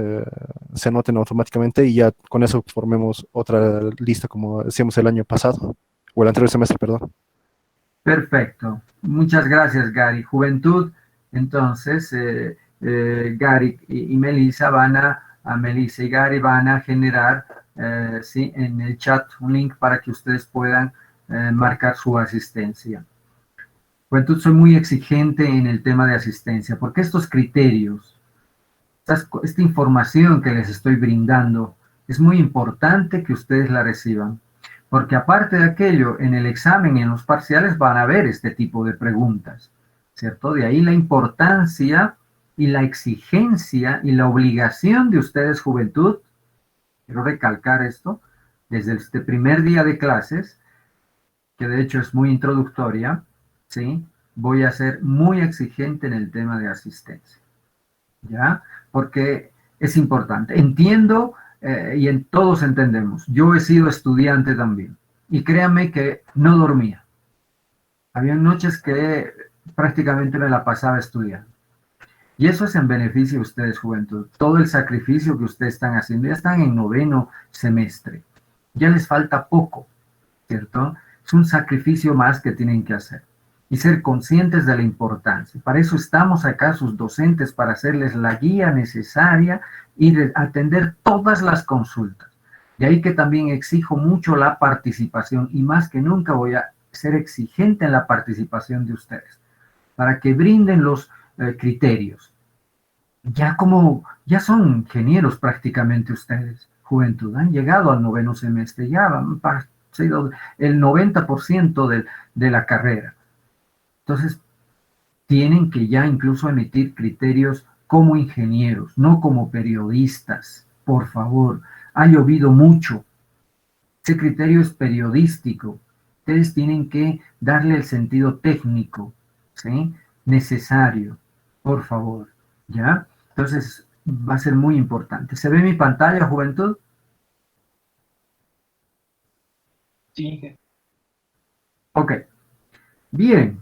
se anoten automáticamente y ya con eso formemos otra lista como hacíamos el año pasado, o el anterior semestre, perdón. Perfecto. Muchas gracias, Gary. Juventud, entonces, Gary y Melissa Melissa y Gary van a generar, sí, en el chat un link para que ustedes puedan marcar su asistencia. Juventud, soy muy exigente en el tema de asistencia, porque estos criterios, esta información que les estoy brindando, es muy importante que ustedes la reciban. Porque aparte de aquello, en el examen y en los parciales van a ver este tipo de preguntas, ¿cierto? De ahí la importancia y la exigencia y la obligación de ustedes, juventud, quiero recalcar esto, desde este primer día de clases, que de hecho es muy introductoria, ¿sí? Voy a ser muy exigente en el tema de asistencia, ¿ya? Porque es importante. Entiendo y en todos entendemos. Yo he sido estudiante también y créanme que no dormía. Había noches que prácticamente me la pasaba estudiando. Y eso es en beneficio de ustedes, juventud. Todo el sacrificio que ustedes están haciendo, ya están en 9º semestre. Ya les falta poco, ¿cierto? Es un sacrificio más que tienen que hacer. Y ser conscientes de la importancia. Para eso estamos acá, sus docentes, para hacerles la guía necesaria y atender todas las consultas. De ahí que también exijo mucho la participación y más que nunca voy a ser exigente en la participación de ustedes, para que brinden los criterios. Ya son ingenieros prácticamente ustedes, juventud, han llegado al 9º semestre, ya han sido el 90% de la carrera. Entonces, tienen que ya incluso emitir criterios como ingenieros, no como periodistas, por favor. Ha llovido mucho. Ese criterio es periodístico. Ustedes tienen que darle el sentido técnico, ¿sí? Necesario, por favor, ¿ya? Entonces, va a ser muy importante. ¿Se ve mi pantalla, juventud? Sí. Ok. Bien.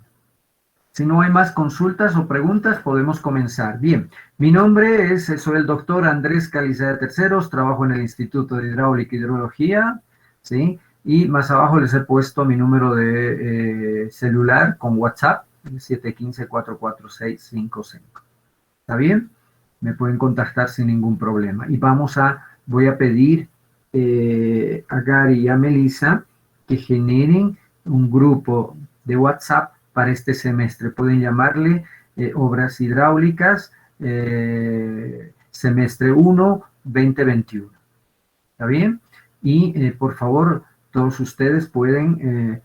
Si no hay más consultas o preguntas, podemos comenzar. Bien, mi nombre soy el doctor Andrés Calizada Terceros, trabajo en el Instituto de Hidráulica y Hidrología, ¿sí? Y más abajo les he puesto mi número de celular con WhatsApp, 715-446-55. ¿Está bien? Me pueden contactar sin ningún problema. Y voy a pedir a Gary y a Melissa que generen un grupo de WhatsApp para este semestre. Pueden llamarle Obras Hidráulicas semestre 1 2021. ¿Está bien? Y por favor, todos ustedes pueden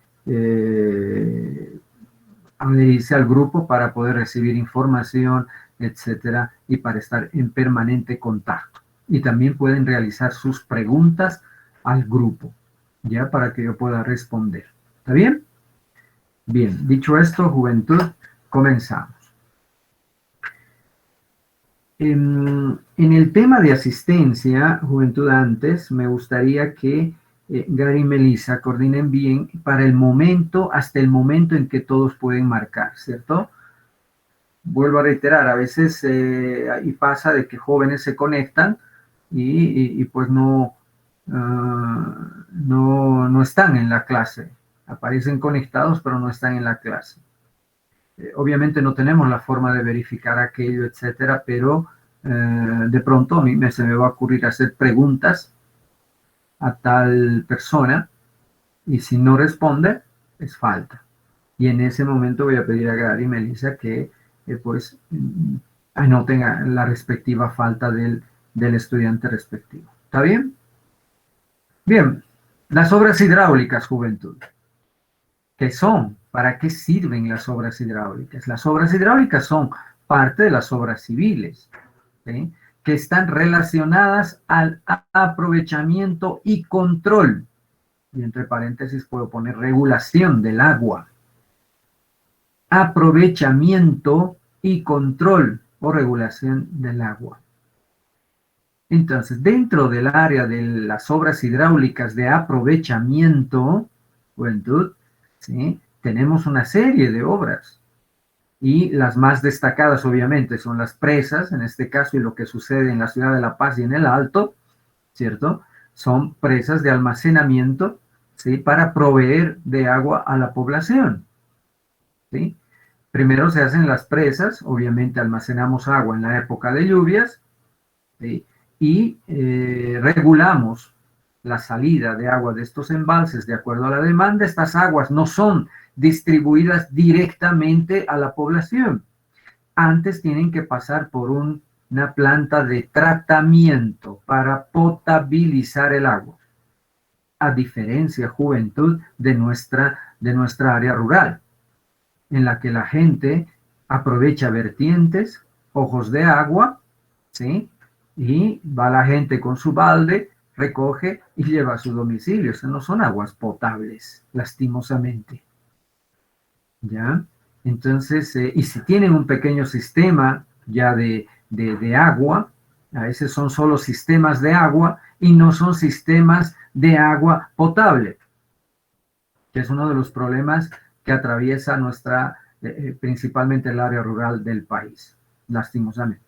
adherirse al grupo para poder recibir información, etcétera, y para estar en permanente contacto. Y también pueden realizar sus preguntas al grupo, ya para que yo pueda responder. ¿Está bien? Bien, dicho esto, juventud, comenzamos. En el tema de asistencia, juventud, antes me gustaría que Gary y Melissa coordinen bien para el momento, hasta el momento en que todos pueden marcar, ¿cierto? Vuelvo a reiterar, a veces y pasa de que jóvenes se conectan y pues no están en la clase. Aparecen conectados, pero no están en la clase. Obviamente no tenemos la forma de verificar aquello, etcétera, pero de pronto a mí se me va a ocurrir hacer preguntas a tal persona y si no responde, es falta. Y en ese momento voy a pedir a Gary y Melissa que pues anoten la respectiva falta del estudiante respectivo. ¿Está bien? Bien, las obras hidráulicas, juventud. ¿Qué son? ¿Para qué sirven las obras hidráulicas? Las obras hidráulicas son parte de las obras civiles, ¿sí? Que están relacionadas al aprovechamiento y control. Y entre paréntesis puedo poner regulación del agua. Aprovechamiento y control o regulación del agua. Entonces, dentro del área de las obras hidráulicas de aprovechamiento, juventud, ¿sí? Tenemos una serie de obras y las más destacadas obviamente son las presas, en este caso, y lo que sucede en la ciudad de La Paz y en el Alto, ¿cierto? Son presas de almacenamiento, ¿sí? Para proveer de agua a la población, ¿sí? Primero se hacen las presas, obviamente almacenamos agua en la época de lluvias, ¿sí? Y regulamos la salida de agua de estos embalses de acuerdo a la demanda. Estas aguas no son distribuidas directamente a la población. Antes tienen que pasar por una planta de tratamiento para potabilizar el agua. A diferencia, juventud, de nuestra área rural, en la que la gente aprovecha vertientes, ojos de agua, ¿sí? Y va la gente con su balde, recoge y lleva a su domicilio. Esas no son aguas potables, lastimosamente. ¿Ya? Entonces, y si tienen un pequeño sistema ya de agua, A veces son solo sistemas de agua y no son sistemas de agua potable, que es uno de los problemas que atraviesa principalmente el área rural del país, lastimosamente.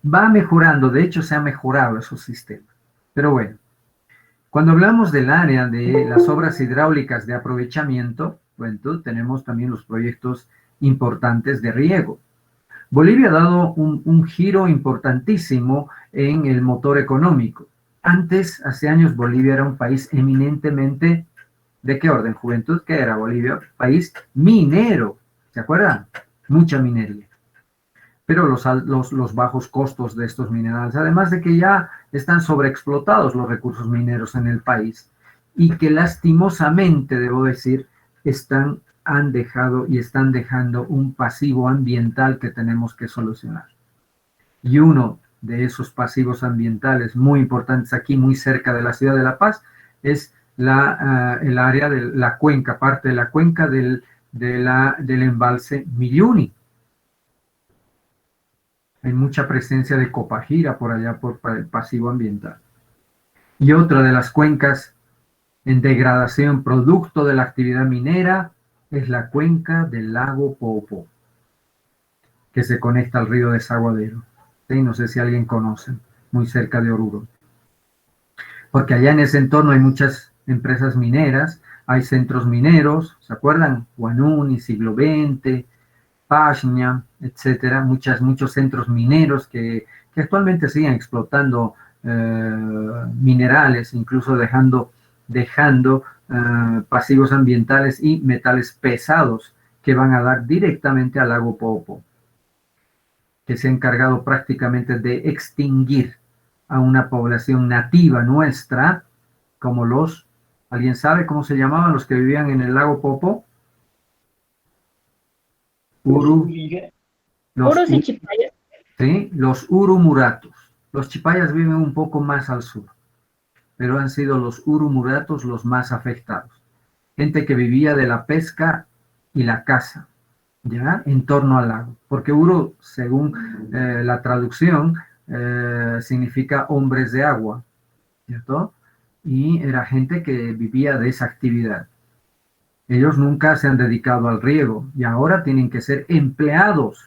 Va mejorando, de hecho se han mejorado esos sistemas. Pero bueno, cuando hablamos del área de las obras hidráulicas de aprovechamiento, bueno, tenemos también los proyectos importantes de riego. Bolivia ha dado un giro importantísimo en el motor económico. Antes, hace años, Bolivia era un país eminentemente, ¿de qué orden, juventud? ¿Qué era Bolivia? País minero, ¿se acuerdan? Mucha minería. Pero los bajos costos de estos minerales, además de que ya están sobreexplotados los recursos mineros en el país y que lastimosamente, debo decir, han dejado y están dejando un pasivo ambiental que tenemos que solucionar. Y uno de esos pasivos ambientales muy importantes aquí, muy cerca de la ciudad de La Paz, es el área de la cuenca, parte de la cuenca del embalse Milluni. Hay mucha presencia de copajira por allá para el pasivo ambiental. Y otra de las cuencas en degradación producto de la actividad minera es la cuenca del lago Poopó, que se conecta al río Desaguadero. ¿Sí? No sé si alguien conoce, muy cerca de Oruro. Porque allá en ese entorno hay muchas empresas mineras, hay centros mineros, ¿se acuerdan? Huanuni, Siglo XX, Pashña, etcétera, muchos centros mineros que actualmente siguen explotando minerales, incluso dejando pasivos ambientales y metales pesados que van a dar directamente al lago Poopó, que se ha encargado prácticamente de extinguir a una población nativa nuestra, como ¿alguien sabe cómo se llamaban los que vivían en el lago Poopó? Urus y chipayas. Sí, los urumuratos. Los chipayas viven un poco más al sur, pero han sido los urumuratos los más afectados. Gente que vivía de la pesca y la caza, ¿ya? En torno al lago. Porque uru, según la traducción, significa hombres de agua, ¿cierto? Y era gente que vivía de esa actividad. Ellos nunca se han dedicado al riego y ahora tienen que ser empleados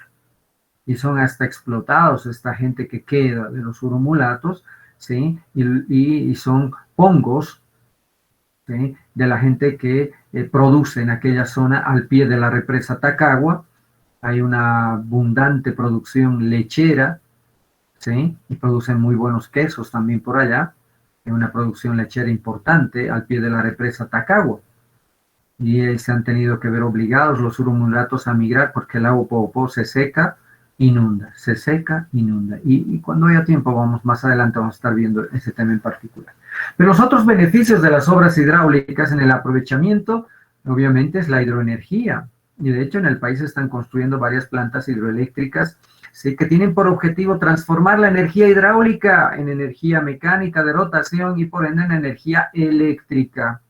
y son hasta explotados esta gente que queda de los urumulatos, ¿sí? Y son pongos, ¿sí? De la gente que produce en aquella zona al pie de la represa Tacagua. Hay una abundante producción lechera, ¿sí? Y producen muy buenos quesos también por allá. Hay una producción lechera importante al pie de la represa Tacagua. Y se han tenido que ver obligados los urumulatos a migrar porque el lago Poopó se seca, inunda, se seca, inunda. Y cuando haya tiempo, más adelante vamos a estar viendo ese tema en particular. Pero los otros beneficios de las obras hidráulicas en el aprovechamiento, obviamente, es la hidroenergía. Y de hecho en el país se están construyendo varias plantas hidroeléctricas, ¿sí? Que tienen por objetivo transformar la energía hidráulica en energía mecánica de rotación y por ende en energía eléctrica.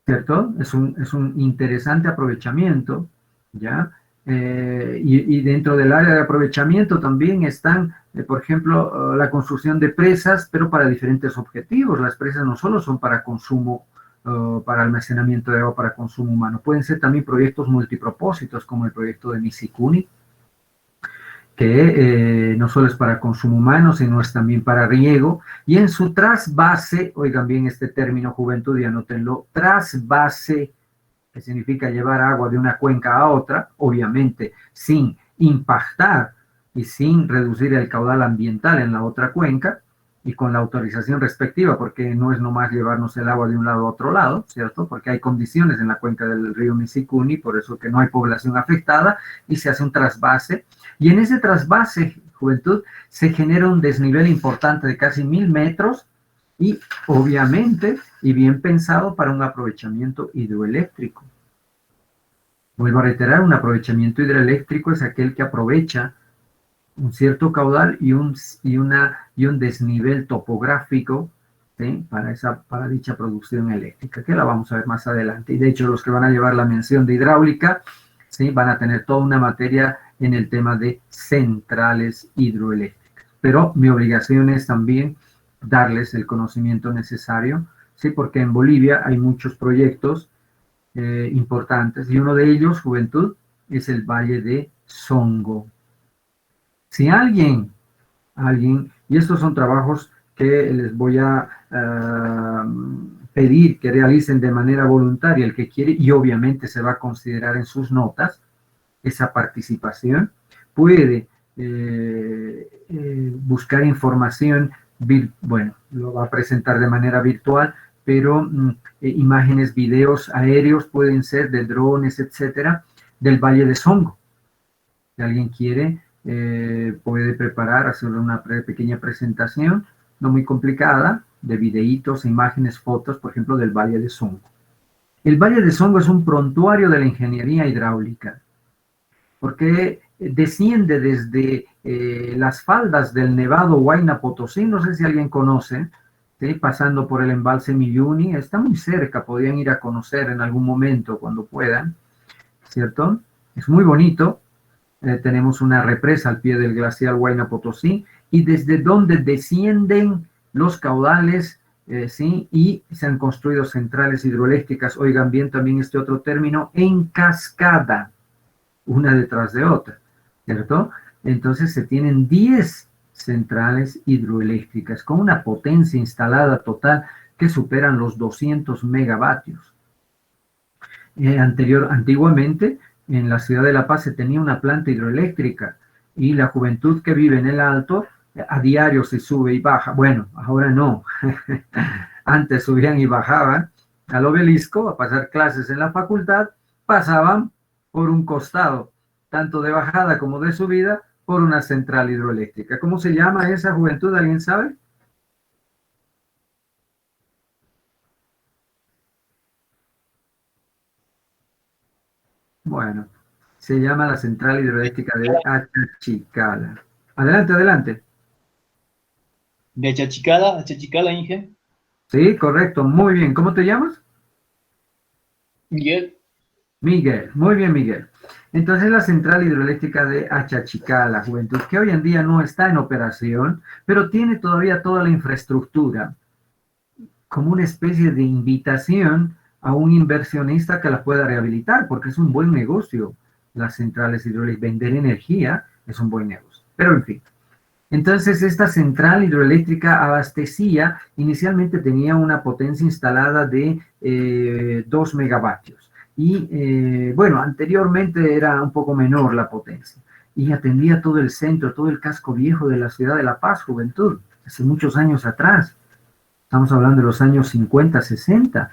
¿Cierto? Es un interesante aprovechamiento, ¿ya? Y dentro del área de aprovechamiento también están, por ejemplo, la construcción de presas, pero para diferentes objetivos. Las presas no solo son para consumo, para almacenamiento de agua para consumo humano, pueden ser también proyectos multipropósitos, como el proyecto de Misicuni, que no solo es para consumo humano, sino es también para riego, y en su trasvase, oigan bien este término juventud y anótenlo, trasvase, que significa llevar agua de una cuenca a otra, obviamente sin impactar y sin reducir el caudal ambiental en la otra cuenca, y con la autorización respectiva, porque no es nomás llevarnos el agua de un lado a otro lado, ¿cierto? Porque hay condiciones en la cuenca del río Misicuni, por eso que no hay población afectada, y se hace un trasvase, y en ese trasvase, juventud, se genera un desnivel importante de casi 1000 metros, y obviamente, y bien pensado para un aprovechamiento hidroeléctrico. Vuelvo a reiterar, un aprovechamiento hidroeléctrico es aquel que aprovecha un cierto caudal y un desnivel topográfico, ¿sí? Para dicha producción eléctrica, que la vamos a ver más adelante. Y de hecho, los que van a llevar la mención de hidráulica, ¿sí? Van a tener toda una materia en el tema de centrales hidroeléctricas. Pero mi obligación es también darles el conocimiento necesario, ¿sí? Porque en Bolivia hay muchos proyectos importantes y uno de ellos, juventud, es el Valle de Songo. Si alguien, y estos son trabajos que les voy a pedir que realicen de manera voluntaria el que quiere, y obviamente se va a considerar en sus notas esa participación, puede buscar información, bueno, lo va a presentar de manera virtual, pero imágenes, videos aéreos pueden ser de drones, etcétera, del Valle de Songo. Si alguien quiere, puede preparar, hacer una pequeña presentación, no muy complicada, de videitos, imágenes, fotos, por ejemplo, del Valle de Songo. El Valle de Songo es un prontuario de la ingeniería hidráulica, porque desciende desde las faldas del Nevado Huayna Potosí, no sé si alguien conoce, ¿sí? Pasando por el embalse Milluni, está muy cerca, podrían ir a conocer en algún momento cuando puedan, ¿cierto? Es muy bonito. Tenemos una represa al pie del glaciar Huayna Potosí, y desde donde descienden los caudales, ¿sí? Y se han construido centrales hidroeléctricas, oigan bien también este otro término, en cascada, una detrás de otra, ¿cierto? Entonces se tienen 10 centrales hidroeléctricas con una potencia instalada total que superan los 200 megavatios. Antiguamente, en la ciudad de La Paz se tenía una planta hidroeléctrica y la juventud que vive en el Alto a diario se sube y baja. Bueno, ahora no. Antes subían y bajaban al obelisco a pasar clases en la facultad, pasaban por un costado, tanto de bajada como de subida, por una central hidroeléctrica. ¿Cómo se llama esa juventud? ¿Alguien sabe? Bueno, se llama la central hidroeléctrica de Achachicala. Adelante, adelante. De Achachicala, Inge. Sí, correcto, muy bien. ¿Cómo te llamas? Miguel. Miguel, muy bien, Miguel. Entonces la central hidroeléctrica de Achachicala, juventud, que hoy en día no está en operación, pero tiene todavía toda la infraestructura, como una especie de invitación a un inversionista que la pueda rehabilitar, porque es un buen negocio. Las centrales hidroeléctricas, vender energía es un buen negocio. Pero en fin. Entonces esta central hidroeléctrica abastecía, inicialmente tenía una potencia instalada de 2 megavatios. Y bueno, anteriormente era un poco menor la potencia. Y atendía todo el centro, todo el casco viejo de la ciudad de La Paz, juventud, hace muchos años atrás. Estamos hablando de los años 50, 60.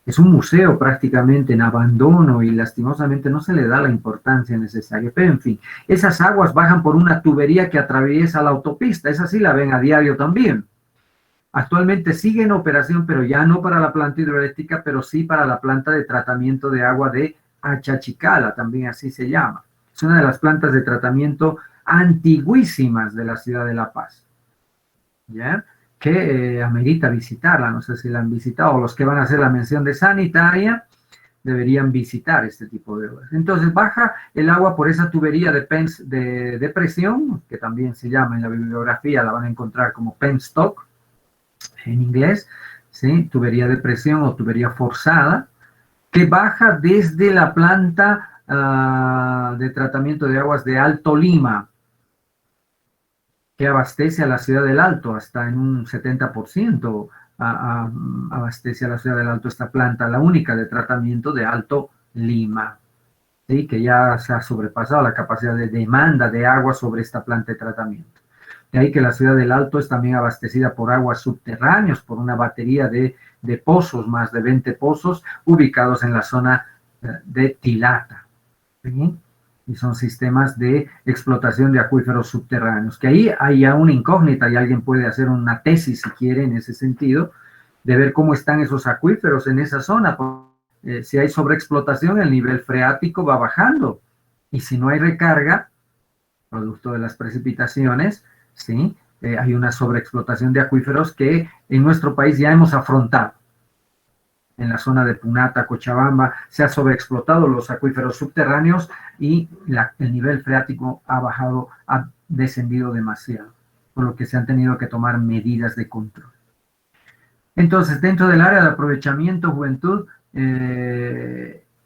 Es un museo prácticamente en abandono y lastimosamente no se le da la importancia necesaria. Pero en fin, esas aguas bajan por una tubería que atraviesa la autopista. Esa sí la ven a diario también. Actualmente sigue en operación, pero ya no para la planta hidroeléctrica, pero sí para la planta de tratamiento de agua de Achachicala, también así se llama. Es una de las plantas de tratamiento antiguísimas de la ciudad de La Paz. ¿Ya? Que amerita visitarla, no sé si la han visitado, los que van a hacer la mención de sanitaria deberían visitar este tipo de obras. Entonces baja el agua por esa tubería de presión, que también se llama en la bibliografía, la van a encontrar como penstock en inglés, ¿sí? Tubería de presión o tubería forzada, que baja desde la planta de tratamiento de aguas de Alto Lima, que abastece a la ciudad del Alto, hasta en un 70% abastece a la ciudad del Alto esta planta, la única de tratamiento de Alto Lima, ¿sí? Que ya se ha sobrepasado la capacidad de demanda de agua sobre esta planta de tratamiento. De ahí que la ciudad del Alto es también abastecida por aguas subterráneas, por una batería de pozos, más de 20 pozos, ubicados en la zona de Tilata, ¿sí? Y son sistemas de explotación de acuíferos subterráneos, que ahí hay ya una incógnita y alguien puede hacer una tesis, si quiere, en ese sentido, de ver cómo están esos acuíferos en esa zona. Si hay sobreexplotación, el nivel freático va bajando, y si no hay recarga, producto de las precipitaciones, ¿sí? Hay una sobreexplotación de acuíferos que en nuestro país ya hemos afrontado. en la zona de Punata, Cochabamba, se ha sobreexplotado los acuíferos subterráneos y el nivel freático ha descendido demasiado, por lo que se han tenido que tomar medidas de control. Entonces, dentro del área de aprovechamiento, juventud,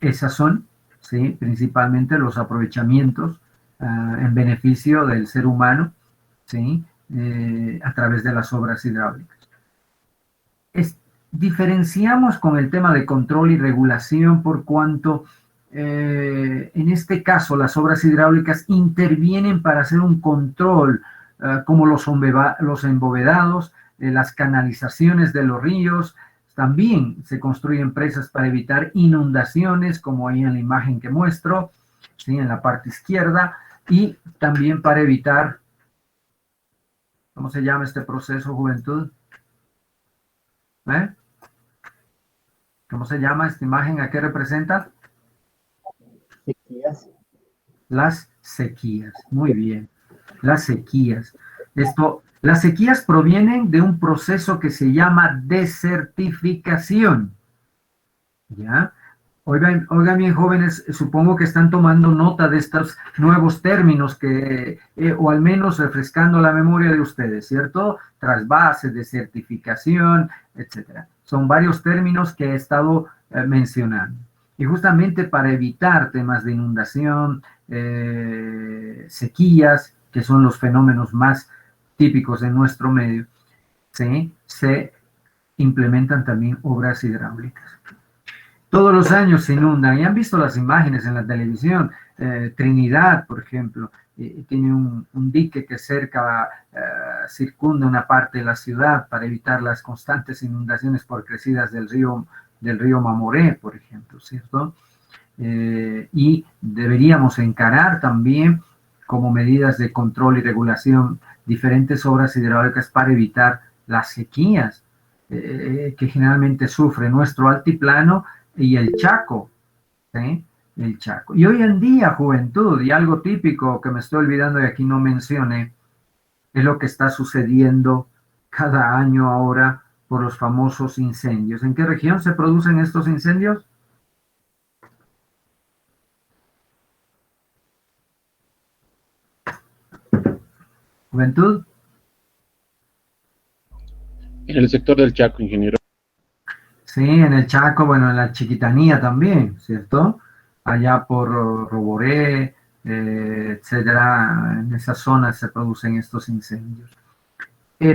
esas son, ¿sí?, principalmente los aprovechamientos en beneficio del ser humano, ¿sí?, a través de las obras hidráulicas. Diferenciamos con el tema de control y regulación por cuanto en este caso las obras hidráulicas intervienen para hacer un control como los embovedados, las canalizaciones de los ríos. También se construyen presas para evitar inundaciones, como ahí en la imagen que muestro, ¿sí?, en la parte izquierda, y también para evitar, ¿cómo se llama este proceso, juventud? ¿Cómo se llama esta imagen? ¿A qué representa? Sequías. Las sequías. Muy bien. Las sequías. Las sequías provienen de un proceso que se llama desertificación. ¿Ya? Oigan bien, jóvenes, supongo que están tomando nota de estos nuevos términos o al menos refrescando la memoria de ustedes, ¿cierto? Trasvase, desertificación, etcétera. Son varios términos que he estado mencionando. Y justamente para evitar temas de inundación, sequías, que son los fenómenos más típicos en nuestro medio, ¿sí?, se implementan también obras hidráulicas. Todos los años se inundan, y han visto las imágenes en la televisión. Trinidad, por ejemplo, tiene un dique que circunda una parte de la ciudad para evitar las constantes inundaciones por crecidas del río Mamoré, por ejemplo, ¿cierto? Y deberíamos encarar también como medidas de control y regulación diferentes obras hidráulicas para evitar las sequías que generalmente sufre nuestro altiplano y el Chaco, ¿sí?, el Chaco. Y hoy en día, juventud, y algo típico que me estoy olvidando y aquí no mencioné, es lo que está sucediendo cada año ahora por los famosos incendios. ¿En qué región se producen estos incendios? Juventud. En el sector del Chaco, ingeniero. Sí, en el Chaco, bueno, en la Chiquitanía también, ¿cierto? Allá por Roboré, etcétera, en esas zonas se producen estos incendios.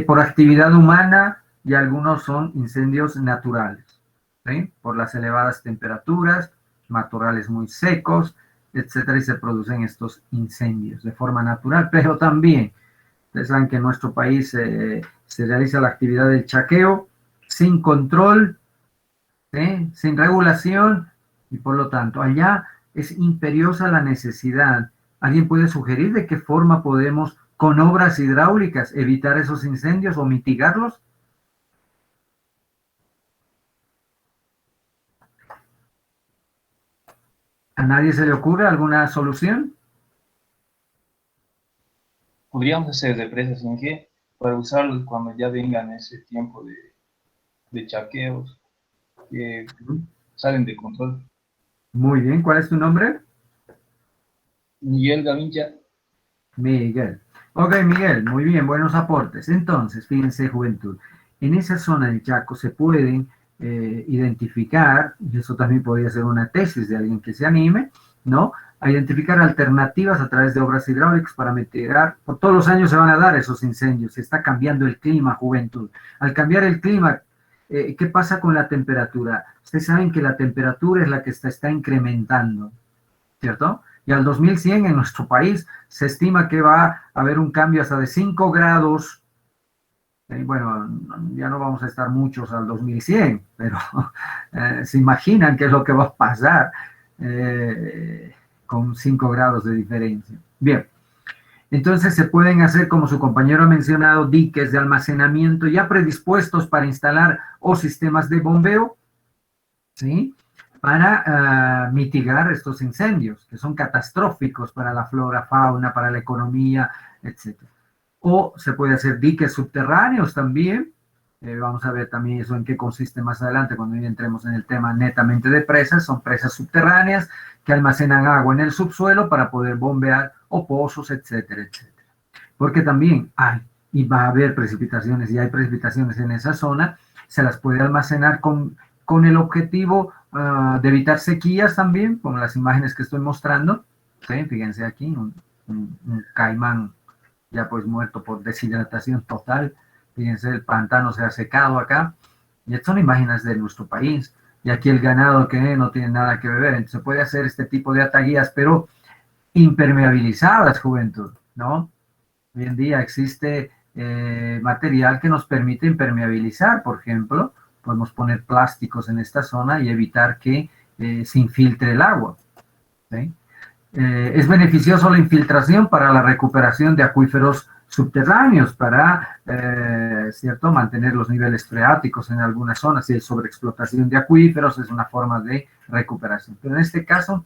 Por actividad humana, y algunos son incendios naturales, ¿sí?, por las elevadas temperaturas, matorrales muy secos, etcétera, y se producen estos incendios de forma natural, pero también, ustedes saben que en nuestro país se realiza la actividad del chaqueo sin control, ¿sí?, sin regulación, y por lo tanto allá es imperiosa la necesidad. ¿Alguien puede sugerir de qué forma podemos, con obras hidráulicas, evitar esos incendios o mitigarlos? ¿A nadie se le ocurre alguna solución? Podríamos hacer represas, Inge, para usarlos cuando ya vengan ese tiempo de chaqueos que salen de control. Muy bien, ¿cuál es tu nombre? Miguel Gavincha. Miguel. Ok, Miguel, muy bien, buenos aportes. Entonces, fíjense, juventud, en esa zona del Chaco se pueden identificar, y eso también podría ser una tesis de alguien que se anime, ¿no?, a identificar alternativas a través de obras hidráulicas para mitigar. Por todos los años se van a dar esos incendios, se está cambiando el clima, juventud. Al cambiar el clima, ¿qué pasa con la temperatura? Ustedes saben que la temperatura es la que está incrementando, ¿cierto? Y al 2100 en nuestro país se estima que va a haber un cambio hasta de 5 grados. Bueno, ya no vamos a estar muchos al 2100, pero se imaginan qué es lo que va a pasar con 5 grados de diferencia. Bien, entonces se pueden hacer, como su compañero ha mencionado, diques de almacenamiento ya predispuestos para instalar o sistemas de bombeo, ¿sí?, para mitigar estos incendios, que son catastróficos para la flora, fauna, para la economía, etc. O se puede hacer diques subterráneos también, Vamos a ver también eso en qué consiste más adelante cuando ya entremos en el tema netamente de presas. Son presas subterráneas que almacenan agua en el subsuelo para poder bombear o pozos, etcétera, etcétera. Porque también hay y va a haber precipitaciones y hay precipitaciones en esa zona, se las puede almacenar con el objetivo de evitar sequías también, como las imágenes que estoy mostrando. ¿Sí? Fíjense aquí, un caimán ya pues muerto por deshidratación total. Fíjense, el pantano se ha secado acá. Y estas son imágenes de nuestro país. Y aquí el ganado que no tiene nada que beber. Entonces se puede hacer este tipo de ataguías, pero impermeabilizadas, juventud, ¿no? Hoy en día existe material que nos permite impermeabilizar, por ejemplo. Podemos poner plásticos en esta zona y evitar que se infiltre el agua. ¿Sí? Es beneficioso la infiltración para la recuperación de acuíferos subterráneos, para ¿cierto? Mantener los niveles freáticos en algunas zonas. Si hay sobreexplotación de acuíferos, es una forma de recuperación. Pero en este caso,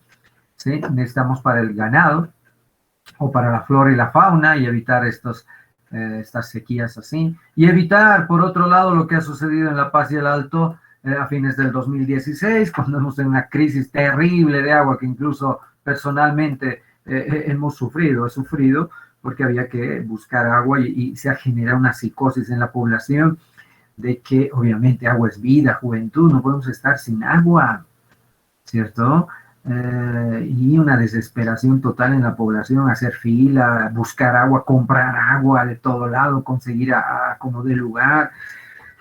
¿sí? Necesitamos para el ganado o para la flora y la fauna y evitar estas sequías así. Y evitar, por otro lado, lo que ha sucedido en La Paz y el Alto a fines del 2016, cuando hemos tenido una crisis terrible de agua que incluso personalmente he sufrido, porque había que buscar agua y se ha generado una psicosis en la población de que obviamente agua es vida, juventud, no podemos estar sin agua, ¿cierto? Y una desesperación total en la población, hacer fila, buscar agua, comprar agua de todo lado, conseguir como de lugar,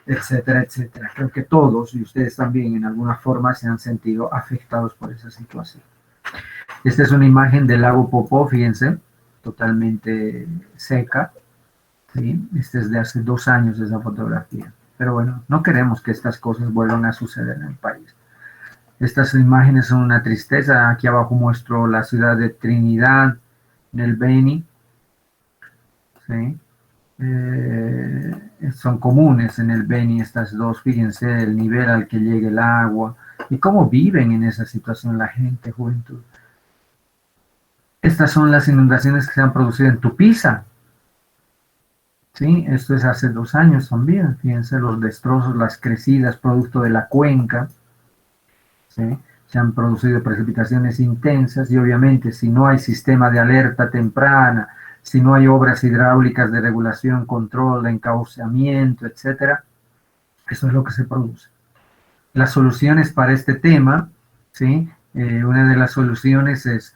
etcétera, etcétera. Creo que todos, y ustedes también en alguna forma, se han sentido afectados por esa situación. Esta es una imagen del lago Popó, fíjense, totalmente seca. ¿Sí? Esta es de hace 2 años esa fotografía. Pero bueno, no queremos que estas cosas vuelvan a suceder en el país. Estas imágenes son una tristeza. Aquí abajo muestro la ciudad de Trinidad, en el Beni. ¿Sí? Son comunes en el Beni estas dos. Fíjense el nivel al que llega el agua y cómo viven en esa situación la gente, juventud. Estas son las inundaciones que se han producido en Tupiza. ¿Sí? Esto es hace 2 años también. Fíjense los destrozos, las crecidas producto de la cuenca. ¿Sí? Se han producido precipitaciones intensas y obviamente si no hay sistema de alerta temprana, si no hay obras hidráulicas de regulación, control, de encauceamiento, etcétera, eso es lo que se produce. Las soluciones para este tema, ¿sí? Una de las soluciones es,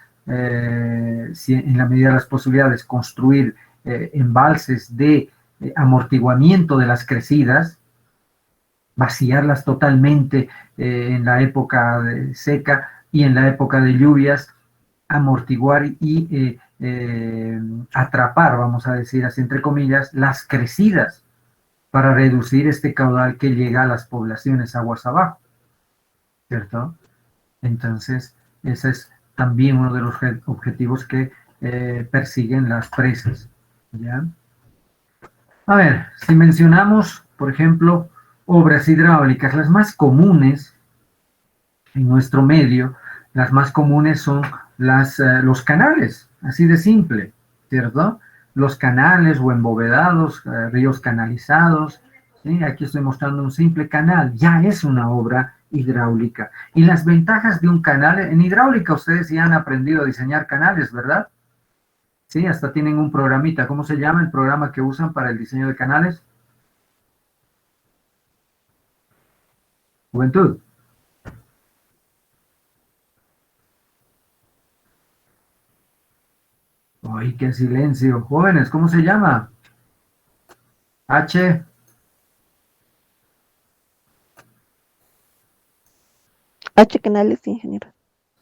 si en la medida de las posibilidades, construir embalses de amortiguamiento de las crecidas, vaciarlas totalmente en la época seca y en la época de lluvias, amortiguar y atrapar, vamos a decir así entre comillas, las crecidas para reducir este caudal que llega a las poblaciones aguas abajo, ¿cierto? Entonces, ese es también uno de los objetivos que persiguen las presas, ¿ya? A ver, si mencionamos, por ejemplo, obras hidráulicas, las más comunes en nuestro medio, las más comunes son los canales, así de simple, ¿cierto? Los canales o embovedados, ríos canalizados, ¿sí? Aquí estoy mostrando un simple canal, ya es una obra hidráulica. Y las ventajas de un canal, en hidráulica ustedes ya han aprendido a diseñar canales, ¿verdad? Sí, hasta tienen un programita, ¿cómo se llama el programa que usan para el diseño de canales? Juventud. ¡Ay, qué silencio! Jóvenes, ¿cómo se llama? H. H canales, ingeniero.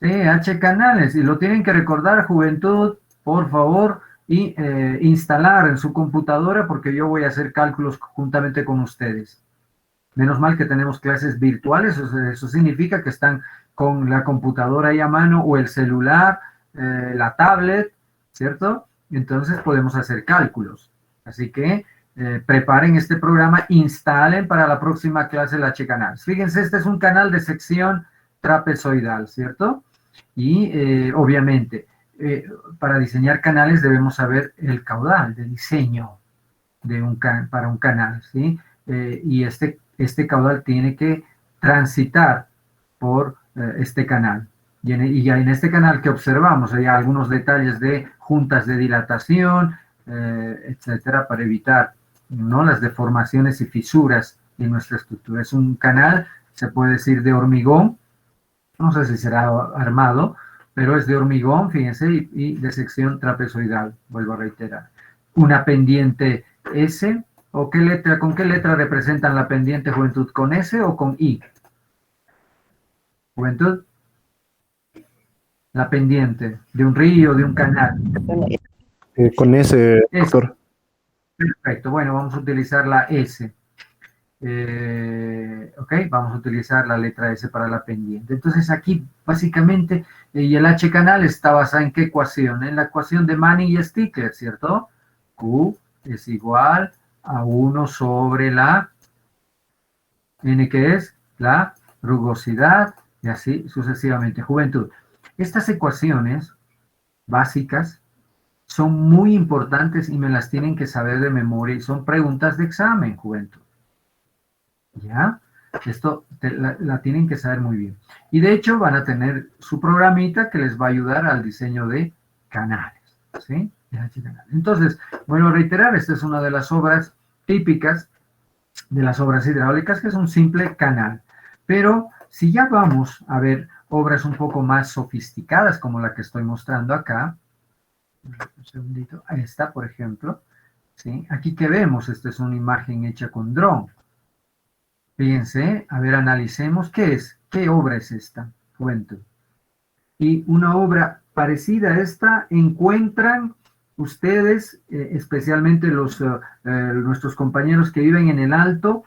Sí, H canales. Y lo tienen que recordar, juventud, por favor, y instalar en su computadora porque yo voy a hacer cálculos juntamente con ustedes. Menos mal que tenemos clases virtuales, eso significa que están con la computadora ahí a mano o el celular, la tablet, ¿cierto? Entonces podemos hacer cálculos. Así que preparen este programa, instalen para la próxima clase el H-Canal. Fíjense, este es un canal de sección trapezoidal, ¿cierto? Y obviamente, para diseñar canales debemos saber el caudal de diseño para un canal, ¿sí? y este caudal tiene que transitar por este canal. Y ya en este canal que observamos hay algunos detalles de juntas de dilatación, etcétera, para evitar, ¿no?, las deformaciones y fisuras en nuestra estructura. Es un canal, se puede decir, de hormigón, no sé si será armado, pero es de hormigón, fíjense, y de sección trapezoidal, vuelvo a reiterar. Una pendiente S, ¿o qué letra, con qué letra representan la pendiente, juventud? ¿Con S o con I? Juventud. La pendiente de un río, de un canal. Con ese, doctor. Perfecto, bueno, vamos a utilizar la S. Ok, vamos a utilizar la letra S para la pendiente. Entonces aquí, básicamente, y el H canal está basado en qué ecuación? En la ecuación de Manning y Stickler, ¿cierto? Q es igual a 1 sobre la N, que es la rugosidad, y así sucesivamente. Juventud. Estas ecuaciones básicas son muy importantes y me las tienen que saber de memoria y son preguntas de examen, juventud. ¿Ya? Esto la tienen que saber muy bien. Y de hecho van a tener su programita que les va a ayudar al diseño de canales. ¿Sí? Entonces, bueno, reiterar, esta es una de las obras típicas de las obras hidráulicas, que es un simple canal. Pero si ya vamos a ver obras un poco más sofisticadas, como la que estoy mostrando acá, un segundito, ahí está, por ejemplo, ¿sí? Aquí que vemos, esta es una imagen hecha con dron. Fíjense, a ver, analicemos, ¿qué es? ¿Qué obra es esta? Juventud. Y una obra parecida a esta encuentran ustedes, especialmente nuestros compañeros que viven en el Alto,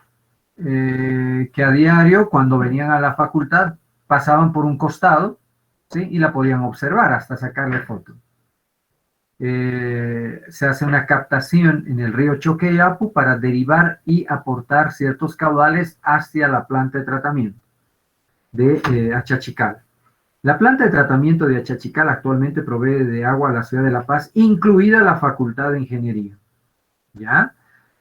que a diario, cuando venían a la facultad, pasaban por un costado, ¿sí? Y la podían observar hasta sacarle foto. Se hace una captación en el río Choqueyapu para derivar y aportar ciertos caudales hacia la planta de tratamiento de Achachical. La planta de tratamiento de Achachical actualmente provee de agua a la ciudad de La Paz, incluida la Facultad de Ingeniería. ¿Ya?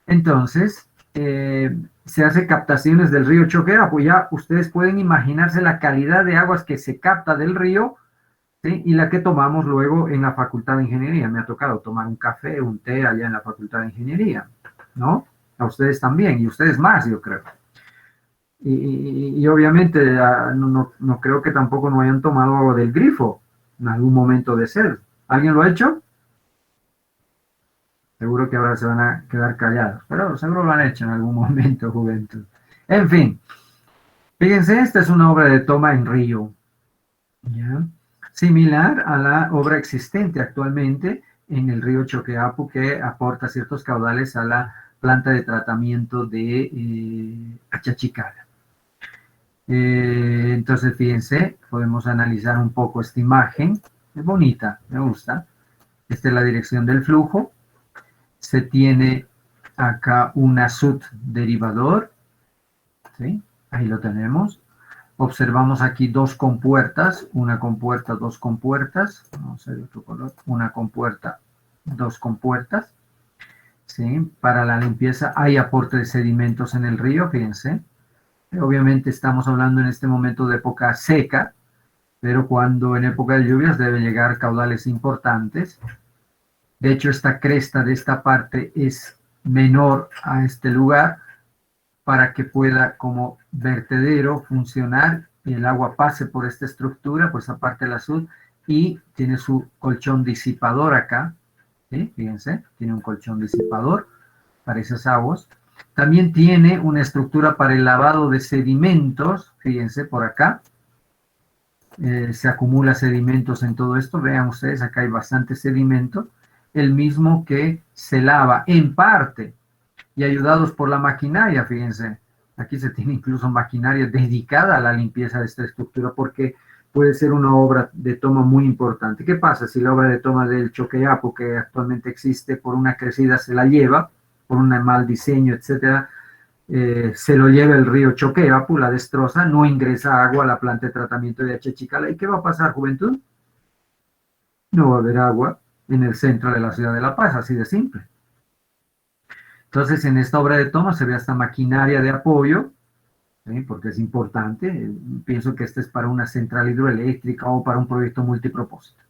Entonces, se hace captaciones del río Choqueyapu. Ya ustedes pueden imaginarse la calidad de aguas que se capta del río, ¿sí? Y la que tomamos luego en la Facultad de Ingeniería. Me ha tocado tomar un café, un té allá en la Facultad de Ingeniería, ¿no? A ustedes también, y ustedes más, yo creo. Y obviamente no creo que tampoco no hayan tomado agua del grifo en algún momento de sed. ¿Alguien lo ha hecho? Seguro que ahora se van a quedar callados, pero seguro lo han hecho en algún momento, juventud. En fin, fíjense, esta es una obra de toma en río, ¿ya? Similar a la obra existente actualmente en el río Choqueyapu, que aporta ciertos caudales a la planta de tratamiento de Achachical. Entonces, fíjense, podemos analizar un poco esta imagen. Es bonita, me gusta. Esta es la dirección del flujo. Se tiene acá un azud derivador. ¿Sí? Ahí lo tenemos. Observamos aquí dos compuertas, una compuerta, dos compuertas, vamos a ver otro color, una compuerta, dos compuertas, ¿sí? Para la limpieza hay aporte de sedimentos en el río, fíjense. Obviamente estamos hablando en este momento de época seca, pero cuando en época de lluvias deben llegar caudales importantes. De hecho, esta cresta de esta parte es menor a este lugar, para que pueda como vertedero funcionar y el agua pase por esta estructura, pues aparte del azul, y tiene su colchón disipador acá, ¿sí? Fíjense, tiene un colchón disipador para esas aguas. También tiene una estructura para el lavado de sedimentos, fíjense por acá, se acumula sedimentos en todo esto, vean ustedes, acá hay bastante sedimento, el mismo que se lava en parte, y ayudados por la maquinaria, fíjense, aquí se tiene incluso maquinaria dedicada a la limpieza de esta estructura, porque puede ser una obra de toma muy importante. ¿Qué pasa si la obra de toma del Choqueyapu, que actualmente existe, por una crecida se la lleva, por un mal diseño, etcétera, se lo lleva el río Choqueyapu, la destroza, no ingresa agua a la planta de tratamiento de Achachicala? ¿Y qué va a pasar, juventud? No va a haber agua en el centro de la ciudad de La Paz, así de simple. Entonces, en esta obra de toma se ve hasta maquinaria de apoyo, ¿sí? Porque es importante. Pienso que este es para una central hidroeléctrica o para un proyecto multipropósito.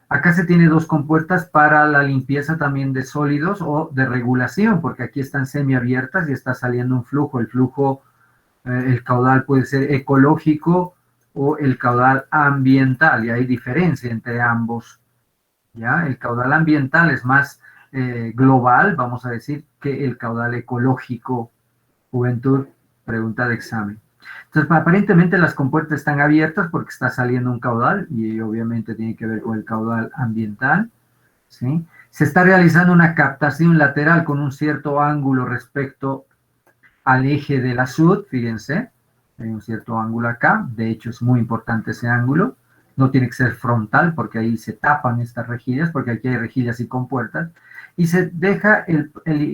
Acá se tiene dos compuertas para la limpieza también de sólidos o de regulación, porque aquí están semiabiertas y está saliendo un flujo. El flujo, el caudal puede ser ecológico o el caudal ambiental, y hay diferencia entre ambos. ¿Ya? El caudal ambiental es más global, vamos a decir, que el caudal ecológico. Juventud, pregunta de examen. Entonces, aparentemente las compuertas están abiertas porque está saliendo un caudal y obviamente tiene que ver con el caudal ambiental, ¿sí? Se está realizando una captación lateral con un cierto ángulo respecto al eje de la SUD, fíjense, hay un cierto ángulo acá, de hecho es muy importante ese ángulo, no tiene que ser frontal porque ahí se tapan estas rejillas, porque aquí hay rejillas y compuertas, y se deja el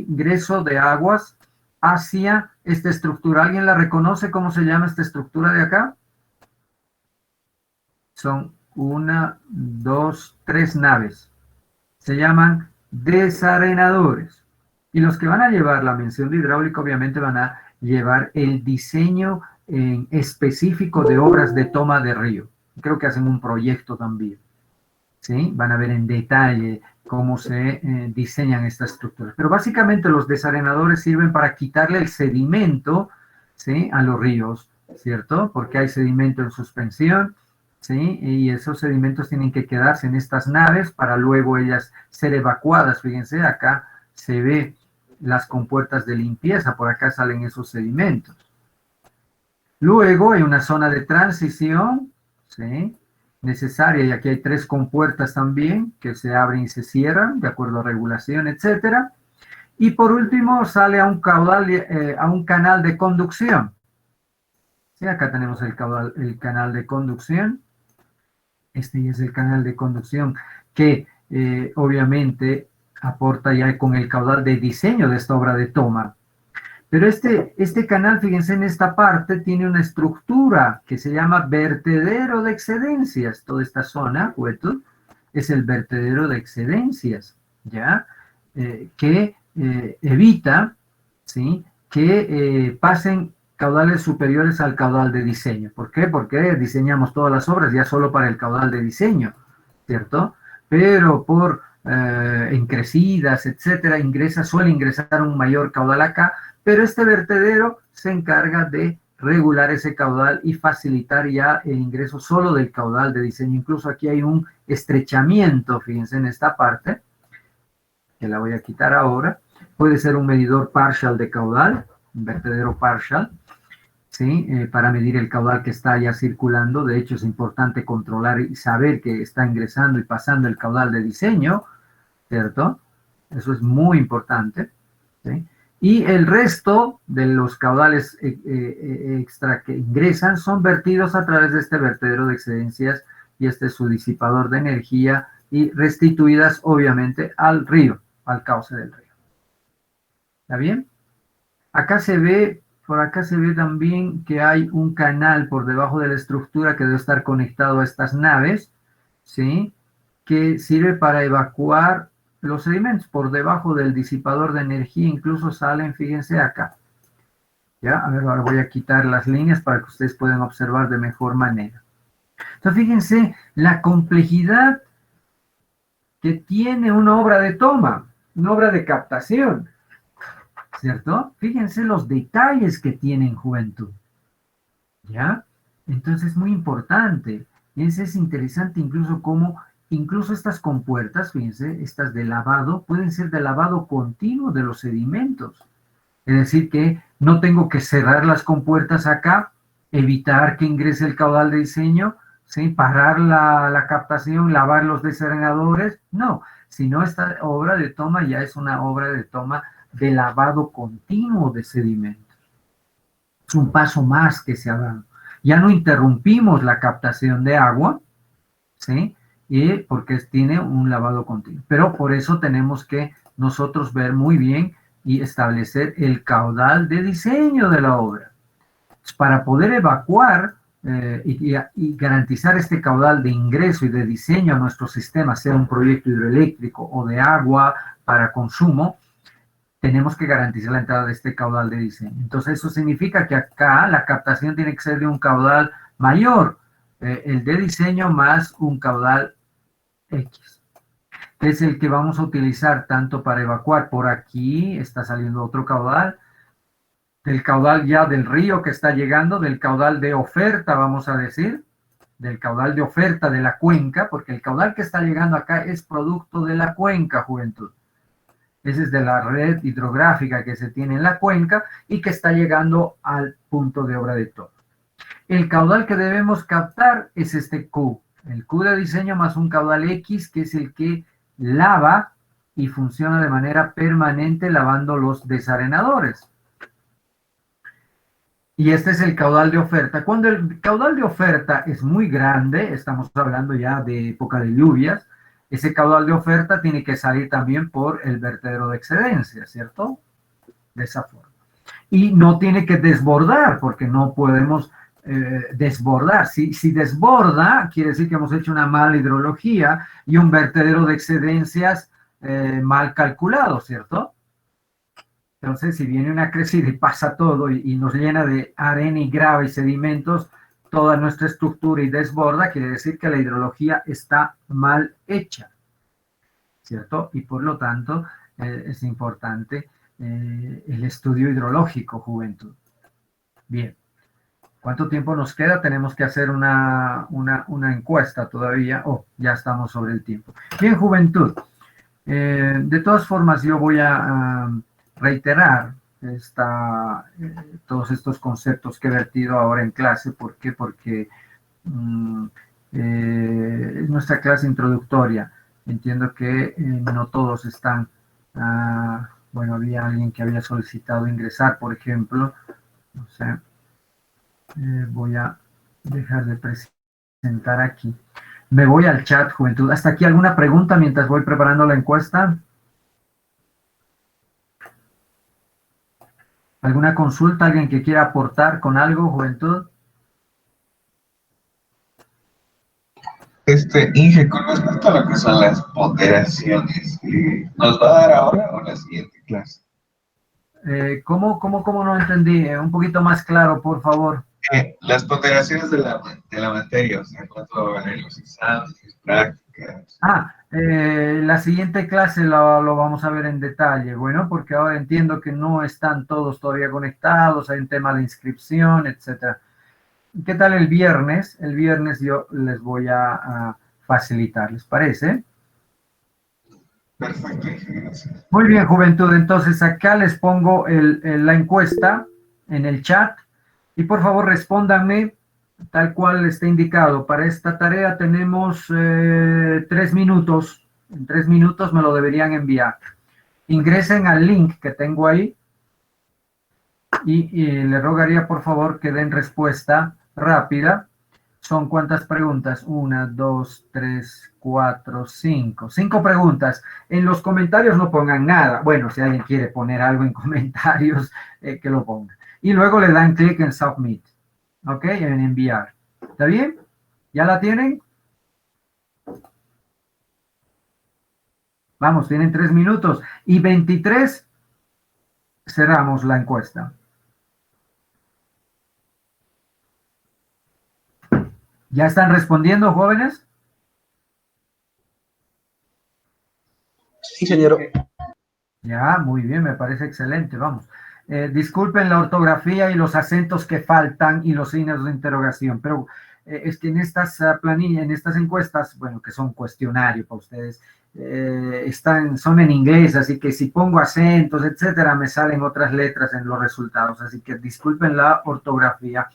ingreso de aguas hacia esta estructura. ¿Alguien la reconoce? ¿Cómo se llama esta estructura de acá? Son 1, 2, 3 naves. Se llaman desarenadores. Y los que van a llevar la mención de hidráulica obviamente van a llevar el diseño en específico de obras de toma de río. Creo que hacen un proyecto también. ¿Sí? Van a ver en detalle cómo se diseñan estas estructuras. Pero básicamente los desarenadores sirven para quitarle el sedimento, ¿sí? A los ríos, ¿cierto? Porque hay sedimento en suspensión, ¿sí? Y esos sedimentos tienen que quedarse en estas naves para luego ellas ser evacuadas. Fíjense, acá se ve las compuertas de limpieza, por acá salen esos sedimentos. Luego hay una zona de transición, ¿sí? Necesaria, y aquí hay 3 compuertas también que se abren y se cierran de acuerdo a regulación, etcétera. Y por último sale a un caudal, a un canal de conducción. Sí, acá tenemos el canal de conducción. Este es el canal de conducción que obviamente aporta ya con el caudal de diseño de esta obra de toma. Pero este canal, fíjense en esta parte, tiene una estructura que se llama vertedero de excedencias. Toda esta zona, juventud, es el vertedero de excedencias, ¿ya? Que evita, ¿sí? Que pasen caudales superiores al caudal de diseño. ¿Por qué? Porque diseñamos todas las obras ya solo para el caudal de diseño, ¿cierto? Pero por encrecidas, etcétera, suele ingresar un mayor caudal acá, pero este vertedero se encarga de regular ese caudal y facilitar ya el ingreso solo del caudal de diseño. Incluso aquí hay un estrechamiento, fíjense en esta parte, que la voy a quitar ahora. Puede ser un medidor partial de caudal, un vertedero partial, ¿sí? Para medir el caudal que está ya circulando. De hecho, es importante controlar y saber que está ingresando y pasando el caudal de diseño, ¿cierto? Eso es muy importante, ¿sí? Y el resto de los caudales extra que ingresan son vertidos a través de este vertedero de excedencias, y este es su disipador de energía, y restituidas obviamente al río, al cauce del río. ¿Está bien? Acá se ve, por acá se ve también que hay un canal por debajo de la estructura que debe estar conectado a estas naves, ¿sí? Que sirve para evacuar los sedimentos. Por debajo del disipador de energía incluso salen, fíjense acá. Ya, a ver, ahora voy a quitar las líneas para que ustedes puedan observar de mejor manera. Entonces, fíjense la complejidad que tiene una obra de toma, una obra de captación, ¿cierto? Fíjense los detalles que tiene en juventud, ¿ya? Entonces es muy importante. Y es interesante incluso cómo, incluso estas compuertas, fíjense, estas de lavado, pueden ser de lavado continuo de los sedimentos. Es decir, que no tengo que cerrar las compuertas acá, evitar que ingrese el caudal de diseño, ¿sí? Parar la captación, lavar los desarenadores, no, sino esta obra de toma ya es una obra de toma de lavado continuo de sedimentos. Es un paso más que se ha dado. Ya no interrumpimos la captación de agua, ¿sí? Porque tiene un lavado continuo. Pero por eso tenemos que nosotros ver muy bien y establecer el caudal de diseño de la obra. Para poder evacuar y garantizar este caudal de ingreso y de diseño a nuestro sistema, sea un proyecto hidroeléctrico o de agua para consumo, tenemos que garantizar la entrada de este caudal de diseño. Entonces eso significa que acá la captación tiene que ser de un caudal mayor, el de diseño más un caudal X. Es el que vamos a utilizar tanto para evacuar. Por aquí está saliendo otro caudal, del caudal ya del río que está llegando, del caudal de oferta, vamos a decir, del caudal de oferta de la cuenca, porque el caudal que está llegando acá es producto de la cuenca, juventud. Ese es de la red hidrográfica que se tiene en la cuenca y que está llegando al punto de obra de todo. El caudal que debemos captar es este Q, el Q de diseño más un caudal X, que es el que lava y funciona de manera permanente lavando los desarenadores. Y este es el caudal de oferta. Cuando el caudal de oferta es muy grande, estamos hablando ya de época de lluvias, ese caudal de oferta tiene que salir también por el vertedero de excedencia, ¿cierto? De esa forma. Y no tiene que desbordar, porque no podemos desbordar. Si desborda, quiere decir que hemos hecho una mala hidrología y un vertedero de excedencias mal calculado, ¿cierto? Entonces, si viene una crecida y pasa todo y nos llena de arena y grava y sedimentos, toda nuestra estructura y desborda, quiere decir que la hidrología está mal hecha, ¿cierto? Y por lo tanto, es importante el estudio hidrológico, juventud. Bien. ¿Cuánto tiempo nos queda? Tenemos que hacer una encuesta todavía. Oh, ya estamos sobre el tiempo. Bien, juventud. De todas formas, yo voy a reiterar todos estos conceptos que he vertido ahora en clase. ¿Por qué? Porque es nuestra clase introductoria. Entiendo que no todos están... bueno, había alguien que había solicitado ingresar, por ejemplo. No sé. Voy a dejar de presentar aquí. Me voy al chat, juventud. ¿Hasta aquí alguna pregunta mientras voy preparando la encuesta? ¿Alguna consulta? ¿Alguien que quiera aportar con algo, juventud? Inge, con respecto a lo que son las ponderaciones, ¿nos va a dar ahora o la siguiente clase? ¿Cómo no entendí? Un poquito más claro, por favor. Las ponderaciones de la materia, o sea, cuánto va a valer los exámenes, prácticas. La siguiente clase lo vamos a ver en detalle, bueno, porque ahora entiendo que no están todos todavía conectados, hay un tema de inscripción, etcétera. ¿Qué tal el viernes? El viernes yo les voy a facilitar, ¿les parece? Perfecto, gracias. Muy bien, juventud, entonces acá les pongo la encuesta en el chat. Y por favor respóndanme tal cual está indicado. Para esta tarea tenemos 3 minutos. En 3 minutos me lo deberían enviar. Ingresen al link que tengo ahí y le rogaría por favor que den respuesta rápida. ¿Son cuántas preguntas? 1, 2, 3, 4, 5. 5 preguntas. En los comentarios no pongan nada. Bueno, si alguien quiere poner algo en comentarios, que lo ponga. Y luego le dan clic en Submit, ¿ok? En enviar. ¿Está bien? ¿Ya la tienen? Vamos, tienen 3 minutos. Y 23 cerramos la encuesta. ¿Ya están respondiendo, jóvenes? Sí, señor. Ya, muy bien, me parece excelente, vamos. Disculpen la ortografía y los acentos que faltan y los signos de interrogación, pero es que en estas planillas, en estas encuestas, bueno, que son cuestionario para ustedes, son en inglés, así que si pongo acentos, etcétera, me salen otras letras en los resultados, así que disculpen la ortografía.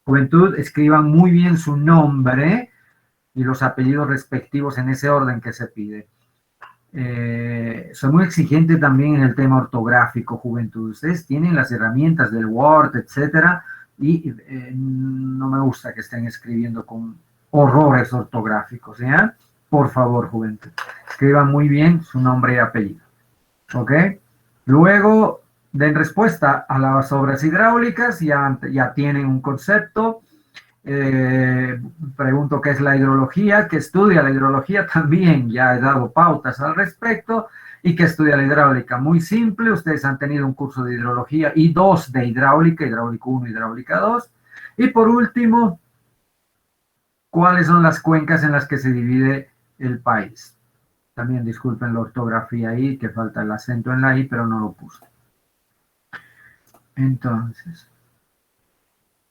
Juventud, escriban muy bien su nombre y los apellidos respectivos en ese orden que se pide. Soy muy exigente también en el tema ortográfico, juventud. Ustedes tienen las herramientas del Word, etcétera, y no me gusta que estén escribiendo con horrores ortográficos, ¿ya? Por favor, juventud, escriban muy bien su nombre y apellido, ¿ok? Luego, den respuesta a las obras hidráulicas, ya tienen un concepto. Pregunto qué es la hidrología, que estudia la hidrología también, ya he dado pautas al respecto, y que estudia la hidráulica. Muy simple, ustedes han tenido un curso de hidrología y 2 de hidráulica, hidráulica 1, hidráulica 2. Y por último, ¿cuáles son las cuencas en las que se divide el país? También disculpen la ortografía ahí, que falta el acento en la I, pero no lo puse. Entonces,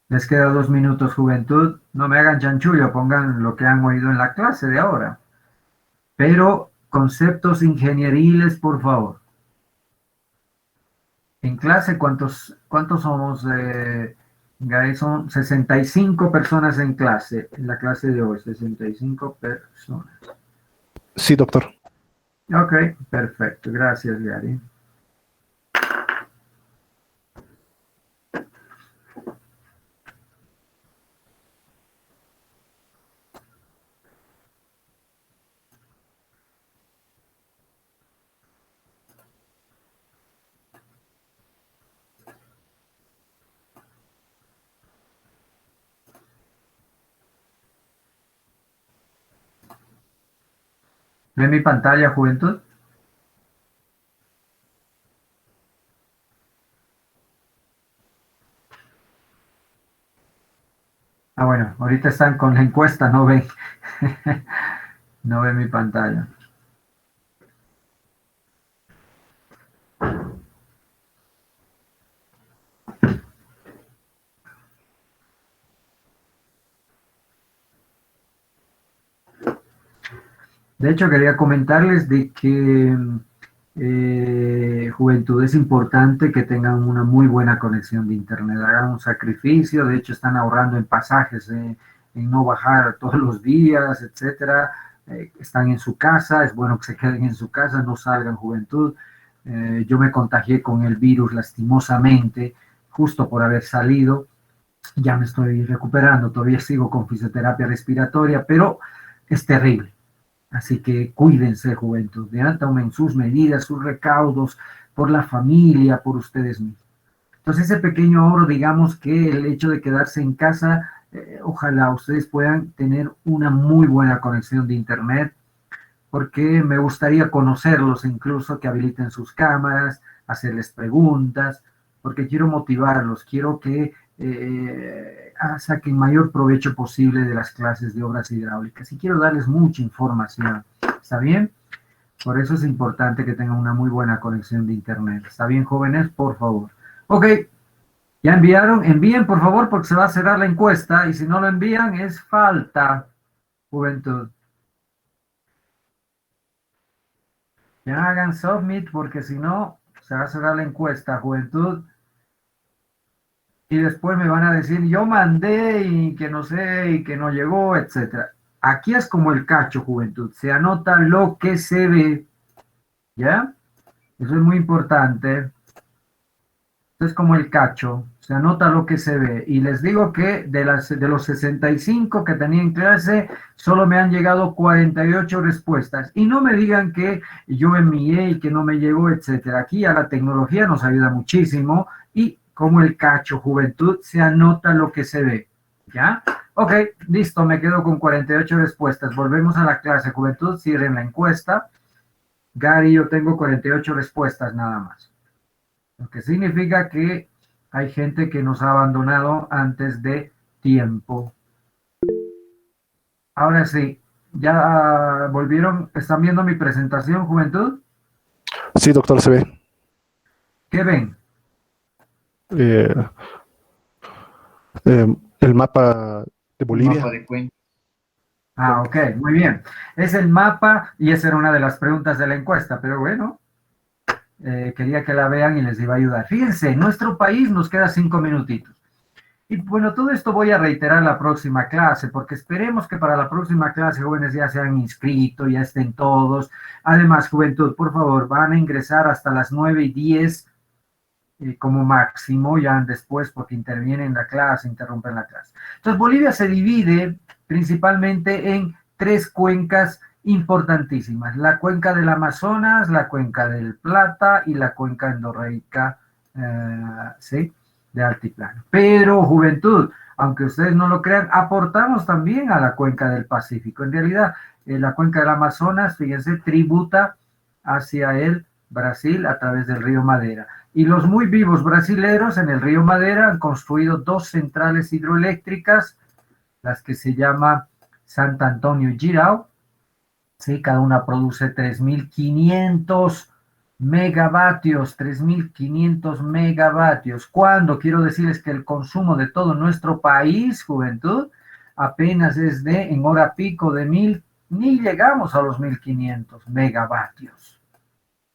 les queda 2 minutos, juventud. No me hagan chanchullo, pongan lo que han oído en la clase de ahora. Pero conceptos ingenieriles, por favor. En clase, ¿cuántos somos? Gary? Son 65 personas en clase, en la clase de hoy, 65 personas. Sí, doctor. Ok, perfecto. Gracias, Gary. ¿Ve mi pantalla, juventud? Ah, bueno, ahorita están con la encuesta, no ven. No ven mi pantalla. De hecho, quería comentarles de que juventud, es importante que tengan una muy buena conexión de internet, hagan un sacrificio, de hecho están ahorrando en pasajes, en no bajar todos los días, etcétera. Están en su casa, es bueno que se queden en su casa, no salgan, juventud. Yo me contagié con el virus lastimosamente, justo por haber salido. Ya me estoy recuperando, todavía sigo con fisioterapia respiratoria, pero es terrible. Así que cuídense, juventud, ¿ya? Tomen sus medidas, sus recaudos por la familia, por ustedes mismos. Entonces, ese pequeño ahorro, digamos que el hecho de quedarse en casa, ojalá ustedes puedan tener una muy buena conexión de internet, porque me gustaría conocerlos, incluso que habiliten sus cámaras, hacerles preguntas, porque quiero motivarlos, quiero que saquen mayor provecho posible de las clases de obras hidráulicas y quiero darles mucha información, ¿está bien? Por eso es importante que tengan una muy buena conexión de internet, ¿está bien, jóvenes? Por favor. Ok, ¿ya enviaron? Envíen, por favor, porque se va a cerrar la encuesta y si no lo envían es falta, juventud. Ya hagan submit porque si no se va a cerrar la encuesta, juventud. Y después me van a decir, yo mandé y que no sé, y que no llegó, etcétera. Aquí es como el cacho, juventud. Se anota lo que se ve. ¿Ya? Eso es muy importante. Esto es como el cacho. Se anota lo que se ve. Y les digo que de los 65 que tenía en clase, solo me han llegado 48 respuestas. Y no me digan que yo envié y que no me llegó, etcétera. Aquí a la tecnología nos ayuda muchísimo. Y como el cacho, juventud, se anota lo que se ve, ¿ya? Ok, listo, me quedo con 48 respuestas. Volvemos a la clase, juventud, cierren la encuesta. Gary, yo tengo 48 respuestas nada más. Lo que significa que hay gente que nos ha abandonado antes de tiempo. Ahora sí, ¿ya volvieron? ¿Están viendo mi presentación, juventud? Sí, doctor, se ve. ¿Qué ven? El mapa de Bolivia. Mapa de Cuenca. Ah, ok, muy bien. Es el mapa y esa era una de las preguntas de la encuesta, pero bueno, quería que la vean y les iba a ayudar. Fíjense, en nuestro país nos queda 5 minutitos. Y bueno, todo esto voy a reiterar la próxima clase, porque esperemos que para la próxima clase, jóvenes, ya se han inscrito, ya estén todos. Además, juventud, por favor, van a ingresar hasta las 9:10 como máximo, ya después porque intervienen la clase, interrumpen la clase. Entonces, Bolivia se divide principalmente en 3 cuencas importantísimas: la cuenca del Amazonas, la cuenca del Plata y la cuenca endorreica, ¿sí?, de altiplano. Pero, juventud, aunque ustedes no lo crean, aportamos también a la cuenca del Pacífico. En realidad, la cuenca del Amazonas, fíjense, tributa hacia el Brasil a través del río Madeira. Y los muy vivos brasileros en el río Madeira han construido 2 centrales hidroeléctricas, las que se llama Santo Antonio y Jirau. Sí, cada una produce 3.500 megavatios, 3.500 megavatios. Cuando quiero decirles que el consumo de todo nuestro país, juventud, apenas es en hora pico de 1.000, ni llegamos a los 1.500 megavatios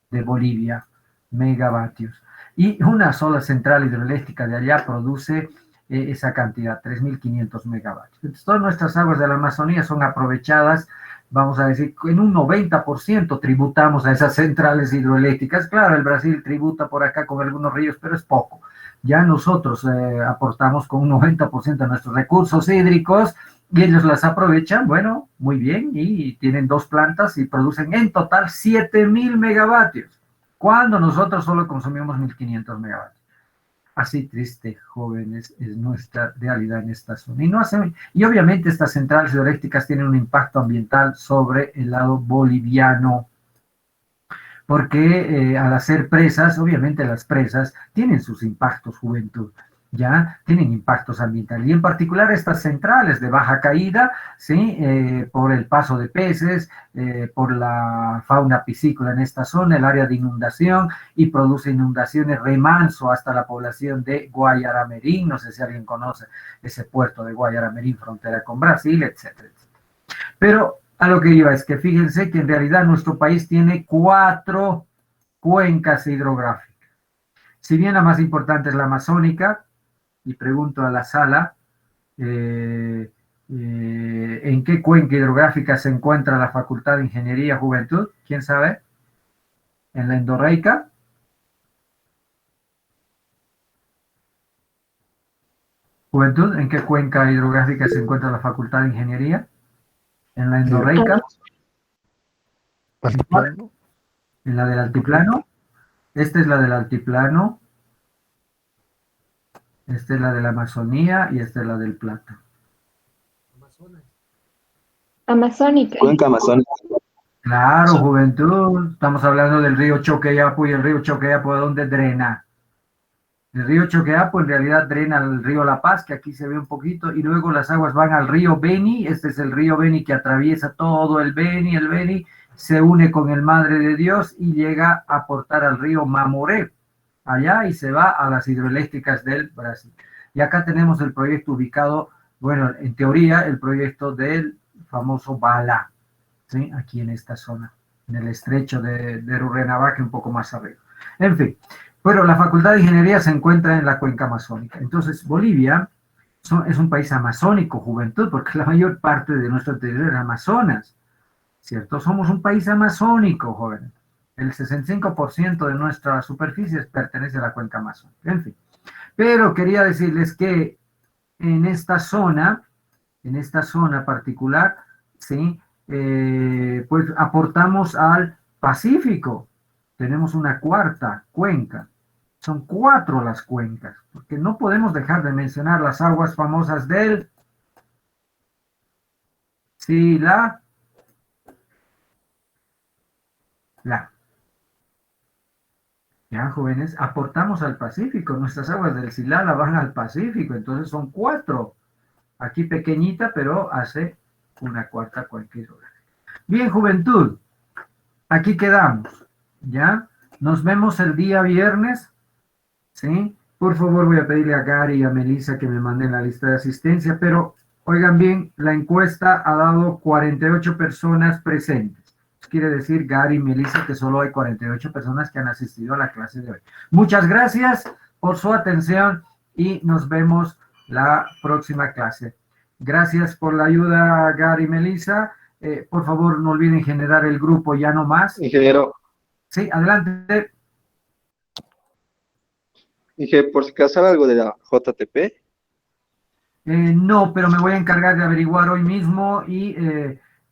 de Bolivia, megavatios. Y una sola central hidroeléctrica de allá produce esa cantidad, 3.500 megavatios. Entonces, todas nuestras aguas de la Amazonía son aprovechadas, vamos a decir, en un 90% tributamos a esas centrales hidroeléctricas. Claro, el Brasil tributa por acá con algunos ríos, pero es poco. Ya nosotros aportamos con un 90% de nuestros recursos hídricos y ellos las aprovechan, bueno, muy bien, y tienen 2 plantas y producen en total 7.000 megavatios, cuando nosotros solo consumimos 1.500 megavatios. Así triste, jóvenes, es nuestra realidad en esta zona. Y obviamente estas centrales hidroeléctricas tienen un impacto ambiental sobre el lado boliviano, porque al hacer presas, obviamente las presas tienen sus impactos, juventud, ya tienen impactos ambientales, y en particular estas centrales de baja caída, ¿sí? Por el paso de peces, por la fauna piscícola en esta zona, el área de inundación, y produce inundaciones remanso hasta la población de Guayaramerín. No sé si alguien conoce ese puerto de Guayaramerín, frontera con Brasil, etcétera, etcétera. Pero a lo que iba es que fíjense que en realidad nuestro país tiene 4 cuencas hidrográficas. Si bien la más importante es la amazónica, y pregunto a la sala, ¿en qué cuenca hidrográfica se encuentra la Facultad de Ingeniería Juventud? ¿Quién sabe? ¿En la endorreica? Juventud, ¿en qué cuenca hidrográfica se encuentra la Facultad de Ingeniería? ¿En la endorreica? Altiplano. ¿En la del altiplano? Esta es la del altiplano. Esta es la de la Amazonía y esta es la del Plata. Amazónica. Cuenca amazónica. Claro, juventud. Estamos hablando del río Choqueyapo, y el río Choqueyapo, ¿de dónde drena? El río Choqueyapo en realidad drena al río La Paz, que aquí se ve un poquito, y luego las aguas van al río Beni. Este es el río Beni que atraviesa todo el Beni. El Beni se une con el Madre de Dios y llega a aportar al río Mamoré, allá, y se va a las hidroeléctricas del Brasil. Y acá tenemos el proyecto ubicado, bueno, en teoría, el proyecto del famoso Bala, ¿sí? Aquí en esta zona, en el estrecho de Rurrenabaque, un poco más arriba. En fin, bueno, la Facultad de Ingeniería se encuentra en la cuenca amazónica. Entonces, Bolivia es un país amazónico, juventud, porque la mayor parte de nuestro territorio es Amazonas, ¿cierto? Somos un país amazónico, jóvenes. El 65% de nuestra superficie pertenece a la cuenca amazónica. En fin, pero quería decirles que en esta zona particular, ¿sí? Pues aportamos al Pacífico. Tenemos una 4ª cuenca. Son 4 las cuencas, porque no podemos dejar de las aguas famosas del Sila. Ya, jóvenes, aportamos al Pacífico. Nuestras aguas del Silala van al Pacífico, entonces son 4. Aquí pequeñita, pero hace una 4ª cuenca hidrográfica. Bien, juventud, aquí quedamos, ¿ya? Nos vemos el día viernes, ¿sí? Por favor, voy a pedirle a Gary y a Melissa que me manden la lista de asistencia, pero oigan bien, la encuesta ha dado 48 personas presentes. Quiere decir, Gary y Melissa, que solo hay 48 personas que han asistido a la clase de hoy. Muchas gracias por su atención y nos vemos la próxima clase. Gracias por la ayuda, Gary y Melissa. Por favor, no olviden generar el grupo Ya No Más. Ingeniero. Sí, adelante. Ingeniero, por si acaso algo de la JTP. No, pero me voy a encargar de averiguar hoy mismo y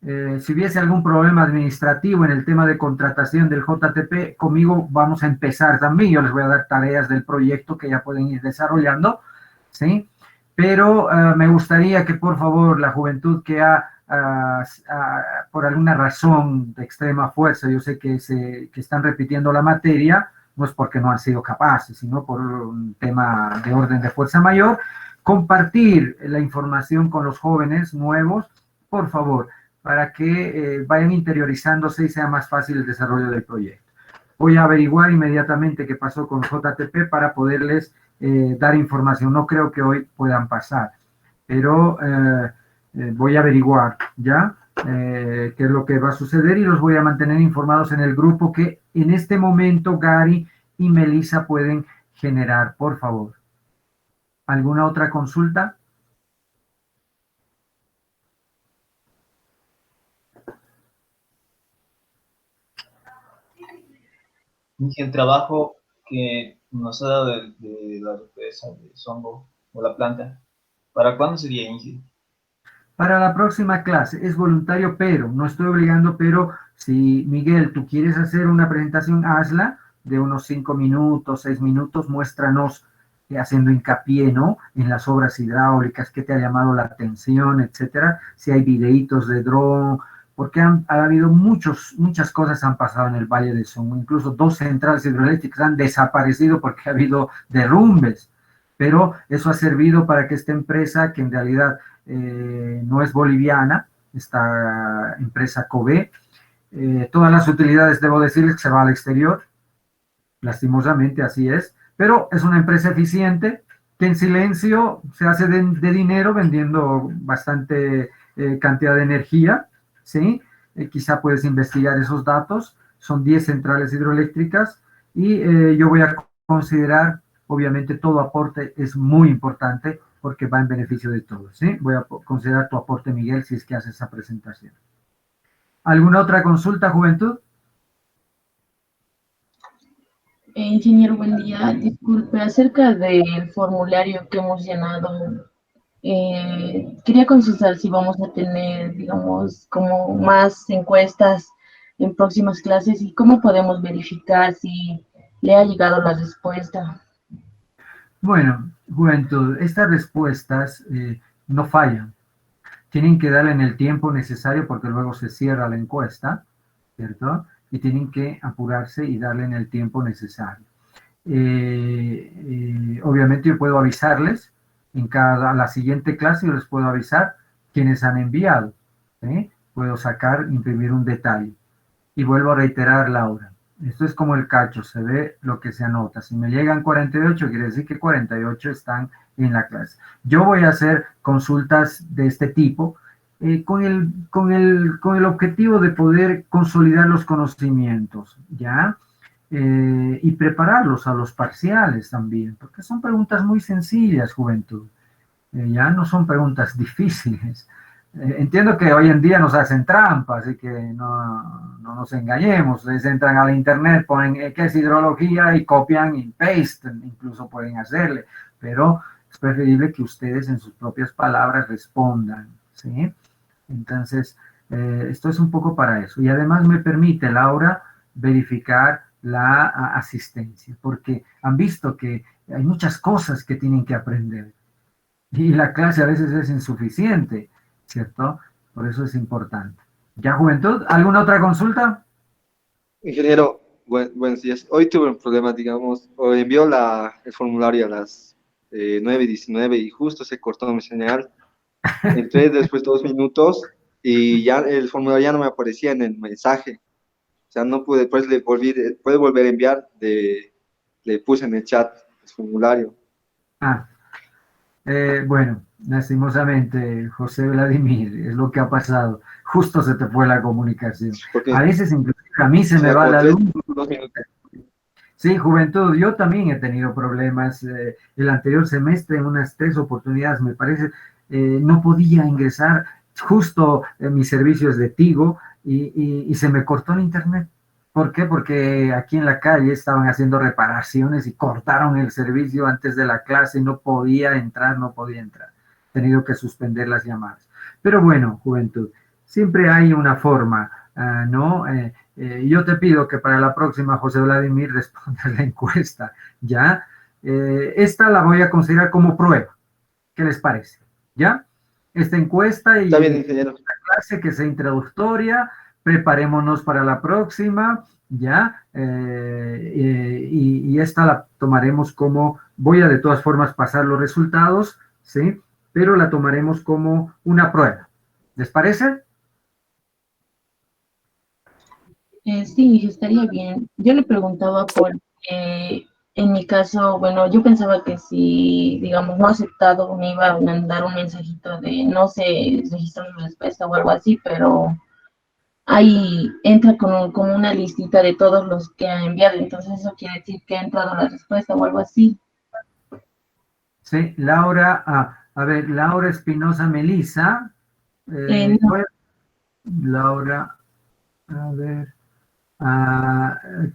si hubiese algún problema administrativo en el tema de contratación del JTP, conmigo vamos a empezar también. Yo les voy a dar tareas del proyecto que ya pueden ir desarrollando, ¿sí? pero me gustaría que por favor la juventud que por alguna razón de extrema fuerza, yo sé que están repitiendo la materia, no es porque no han sido capaces, sino por un tema de orden de fuerza mayor, compartir la información con los jóvenes nuevos, por favor, para que vayan interiorizándose y sea más fácil el desarrollo del proyecto. Voy a averiguar inmediatamente qué pasó con JTP para poderles dar información. No creo que hoy puedan pasar, pero voy a averiguar ya qué es lo que va a suceder y los voy a mantener informados en el grupo que en este momento Gary y Melissa pueden generar, por favor. ¿Alguna otra consulta? El trabajo que nos ha dado de la represa de Songo o la planta, ¿para cuándo sería, Inge? Para la próxima clase, es voluntario, pero no estoy obligando, pero si Miguel, tú quieres hacer una presentación, hazla de unos 5 minutos, 6 minutos, muéstranos haciendo hincapié, ¿no?, en las obras hidráulicas, qué te ha llamado la atención, etcétera, si hay videitos de dron, porque ha habido muchas cosas han pasado en el Valle de Songo, incluso 2 centrales hidroeléctricas han desaparecido porque ha habido derrumbes, pero eso ha servido para que esta empresa, que en realidad no es boliviana, esta empresa COBE, todas las utilidades, debo decirles, que se va al exterior, lastimosamente así es, pero es una empresa eficiente que en silencio se hace de dinero vendiendo bastante cantidad de energía, ¿sí? Quizá puedes investigar esos datos, son 10 centrales hidroeléctricas y yo voy a considerar, obviamente todo aporte es muy importante porque va en beneficio de todos, ¿sí? Voy a considerar tu aporte, Miguel, si es que haces esa presentación. ¿Alguna otra consulta, juventud? Ingeniero, buen día. Disculpe, acerca del formulario que hemos llenado, quería consultar si vamos a tener, digamos, como más encuestas en próximas clases y cómo podemos verificar si le ha llegado la respuesta. Bueno, juventud, estas respuestas no fallan. Tienen que darle en el tiempo necesario porque luego se cierra la encuesta, ¿cierto? Y tienen que apurarse y darle en el tiempo necesario. Obviamente yo puedo avisarles, la siguiente clase yo les puedo avisar quienes han enviado, ¿sí? Puedo imprimir un detalle. Y vuelvo a reiterar, Laura, esto es como el cacho, se ve lo que se anota. Si me llegan 48, quiere decir que 48 están en la clase. Yo voy a hacer consultas de este tipo con el objetivo de poder consolidar los conocimientos, ¿ya? Y prepararlos a los parciales también, porque son preguntas muy sencillas, juventud. Ya no son preguntas difíciles. Entiendo que hoy en día nos hacen trampas, así que no nos engañemos. Ustedes entran a la internet, ponen qué es hidrología y copian y paste, incluso pueden hacerle, pero es preferible que ustedes en sus propias palabras respondan, ¿sí? Entonces, esto es un poco para eso. Y además me permite, Laura, verificar la asistencia, porque han visto que hay muchas cosas que tienen que aprender y la clase a veces es insuficiente, ¿cierto? Por eso es importante. ¿Ya, juventud? ¿Alguna otra consulta? Ingeniero, buenos días. Hoy tuve un problema, digamos, o envió el formulario a las 9:19 y justo se cortó mi señal. Entré después de 2 minutos y ya el formulario ya no me aparecía en el mensaje. O sea, no pude, pues puede volver a enviar, le puse en el chat el formulario. Bueno, lastimosamente, José Vladimir, es lo que ha pasado. Justo se te fue la comunicación. A veces inclusive a mí se me va la luz. Sí, juventud, yo también he tenido problemas. El anterior semestre, en unas 3 oportunidades, me parece, no podía ingresar. Justo mi servicio es de Tigo y se me cortó el internet. ¿Por qué? Porque aquí en la calle estaban haciendo reparaciones y cortaron el servicio antes de la clase y no podía entrar. He tenido que suspender las llamadas. Pero bueno, juventud, siempre hay una forma, ¿no? Yo te pido que para la próxima, José Vladimir, respondas la encuesta, ¿ya? Esta la voy a considerar como prueba, ¿Qué les parece? ¿Ya? Esta encuesta y Está bien, ingeniero. esta clase que sea introductoria, preparémonos para la próxima, ¿ya? Y esta la tomaremos como, voy a de todas formas pasar los resultados, ¿sí? Pero la tomaremos como una prueba. ¿Les parece? Sí, estaría bien. Yo le preguntaba porque en mi caso, bueno, yo pensaba que si, digamos, no aceptado, me iba a mandar un mensajito de no se registró su respuesta o algo así, pero ahí entra como una listita de todos los que ha enviado, entonces eso quiere decir que ha entrado la respuesta o algo así. Sí, Laura, a ver, Laura Espinosa Melisa. No. Laura, a ver,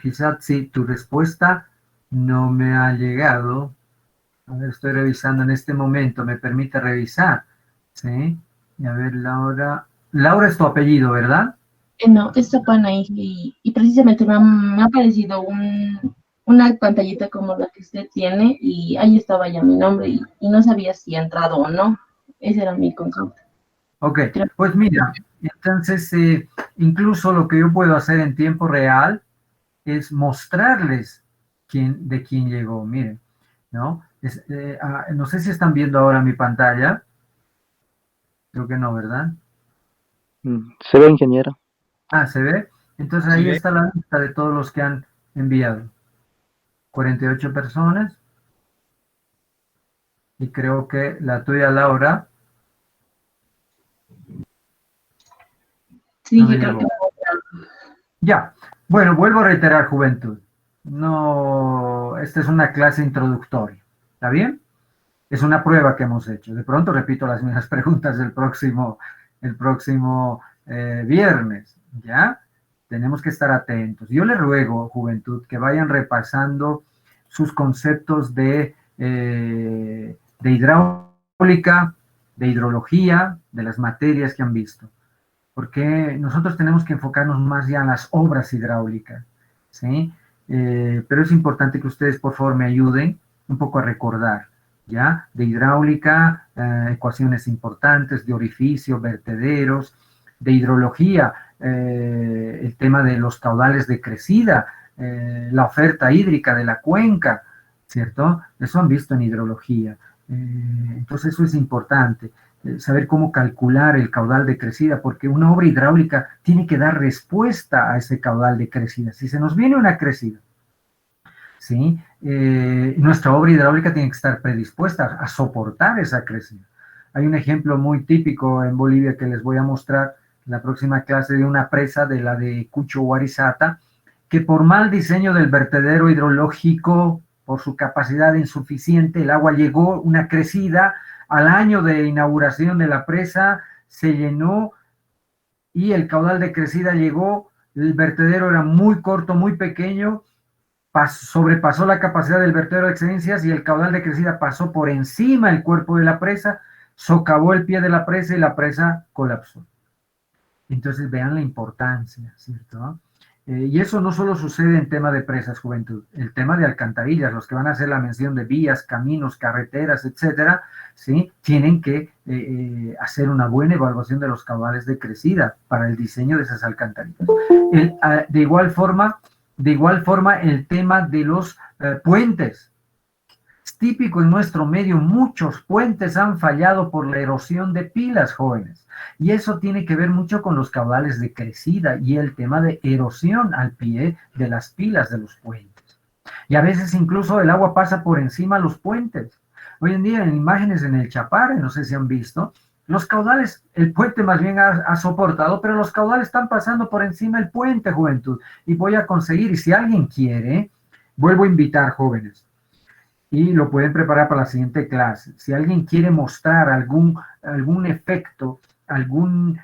quizás sí, tu respuesta no me ha llegado. A ver, estoy revisando en este momento, me permite revisar. Sí, y a ver, Laura. Laura es tu apellido, ¿verdad? No, es Zapana y precisamente me ha aparecido una pantallita como la que usted tiene y ahí estaba ya mi nombre y no sabía si ha entrado o no. Esa era mi consulta. Ok, pues mira, entonces incluso lo que yo puedo hacer en tiempo real es mostrarles de quién llegó, miren, ¿no? No sé si están viendo ahora mi pantalla. Creo que no, ¿verdad? Se ve, ingeniero. Ah, ¿se ve? Entonces ahí está la lista de todos los que han enviado. 48 personas. Y creo que la tuya, Laura. Sí, no me yo creo llegó. que... Ya. Bueno, vuelvo a reiterar, juventud. No, esta es una clase introductoria. ¿Está bien? Es una prueba que hemos hecho. De pronto repito las mismas preguntas el próximo viernes. ¿Ya? Tenemos que estar atentos. Yo les ruego, juventud, que vayan repasando sus conceptos de hidráulica, de hidrología, de las materias que han visto. Porque nosotros tenemos que enfocarnos más ya en las obras hidráulicas, ¿sí? Pero es importante que ustedes, por favor, me ayuden un poco a recordar, ¿ya? De hidráulica, ecuaciones importantes, de orificio, vertederos, de hidrología, el tema de los caudales de crecida, la oferta hídrica de la cuenca, ¿cierto? Eso han visto en hidrología. Entonces eso es importante, saber cómo calcular el caudal de crecida, porque una obra hidráulica tiene que dar respuesta a ese caudal de crecida. Si se nos viene una crecida, ¿sí? Nuestra obra hidráulica tiene que estar predispuesta a soportar esa crecida. Hay un ejemplo muy típico en Bolivia que les voy a mostrar en la próxima clase de una presa de la de Cucho Huarizata, que por mal diseño del vertedero hidrológico, por su capacidad insuficiente, el agua llegó una crecida, al año de inauguración de la presa se llenó y el caudal de crecida llegó, el vertedero era muy corto, muy pequeño, sobrepasó la capacidad del vertedero de excedencias y el caudal de crecida pasó por encima del cuerpo de la presa, socavó el pie de la presa y la presa colapsó. Entonces vean la importancia, ¿cierto? Y eso no solo sucede en tema de presas, juventud, el tema de alcantarillas, los que van a hacer la mención de vías, caminos, carreteras, etcétera, ¿sí? Tienen que hacer una buena evaluación de los caudales de crecida para el diseño de esas alcantarillas. De igual forma, el tema de los puentes. Es típico en nuestro medio, muchos puentes han fallado por la erosión de pilas, jóvenes. Y eso tiene que ver mucho con los caudales de crecida y el tema de erosión al pie de las pilas de los puentes. Y a veces incluso el agua pasa por encima de los puentes. Hoy en día en imágenes en el Chapare, no sé si han visto, los caudales, el puente más bien ha soportado, pero los caudales están pasando por encima del puente, juventud. Y voy a conseguir, y si alguien quiere, vuelvo a invitar, jóvenes, y lo pueden preparar para la siguiente clase. Si alguien quiere mostrar algún efecto, algún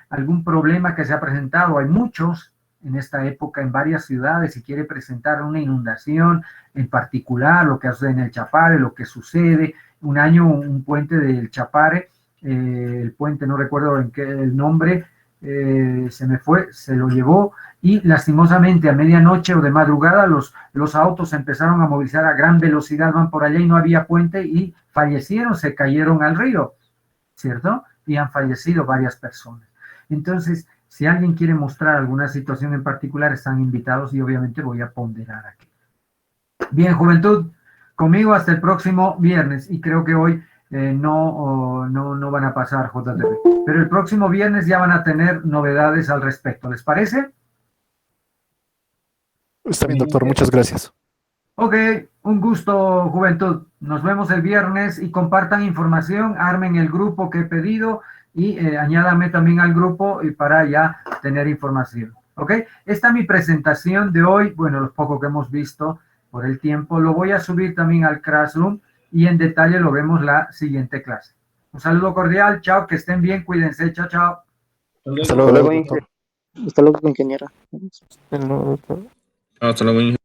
problema que se ha presentado, hay muchos en esta época en varias ciudades, si quiere presentar una inundación en particular, lo que sucede en el Chapare, lo que sucede, un año un puente del Chapare, el puente no recuerdo el nombre, se me fue, se lo llevó y lastimosamente a medianoche o de madrugada los autos empezaron a movilizar a gran velocidad, van por allá y no había puente y fallecieron, se cayeron al río, ¿cierto? Y han fallecido varias personas. Entonces, si alguien quiere mostrar alguna situación en particular, están invitados y obviamente voy a ponderar aquí. Bien, juventud, conmigo hasta el próximo viernes y creo que hoy no van a pasar JTP, pero el próximo viernes ya van a tener novedades al respecto, ¿les parece? Está bien, doctor, muchas gracias. Ok, un gusto, juventud. Nos vemos el viernes y compartan información, armen el grupo que he pedido y añádame también al grupo y para ya tener información. Ok, esta es mi presentación de hoy, bueno, lo poco que hemos visto por el tiempo, lo voy a subir también al Classroom y en detalle lo vemos la siguiente clase. Un saludo cordial, chao, que estén bien, cuídense, chao, chao. Hasta luego, doctor. Hasta luego, ingeniero. Hasta luego.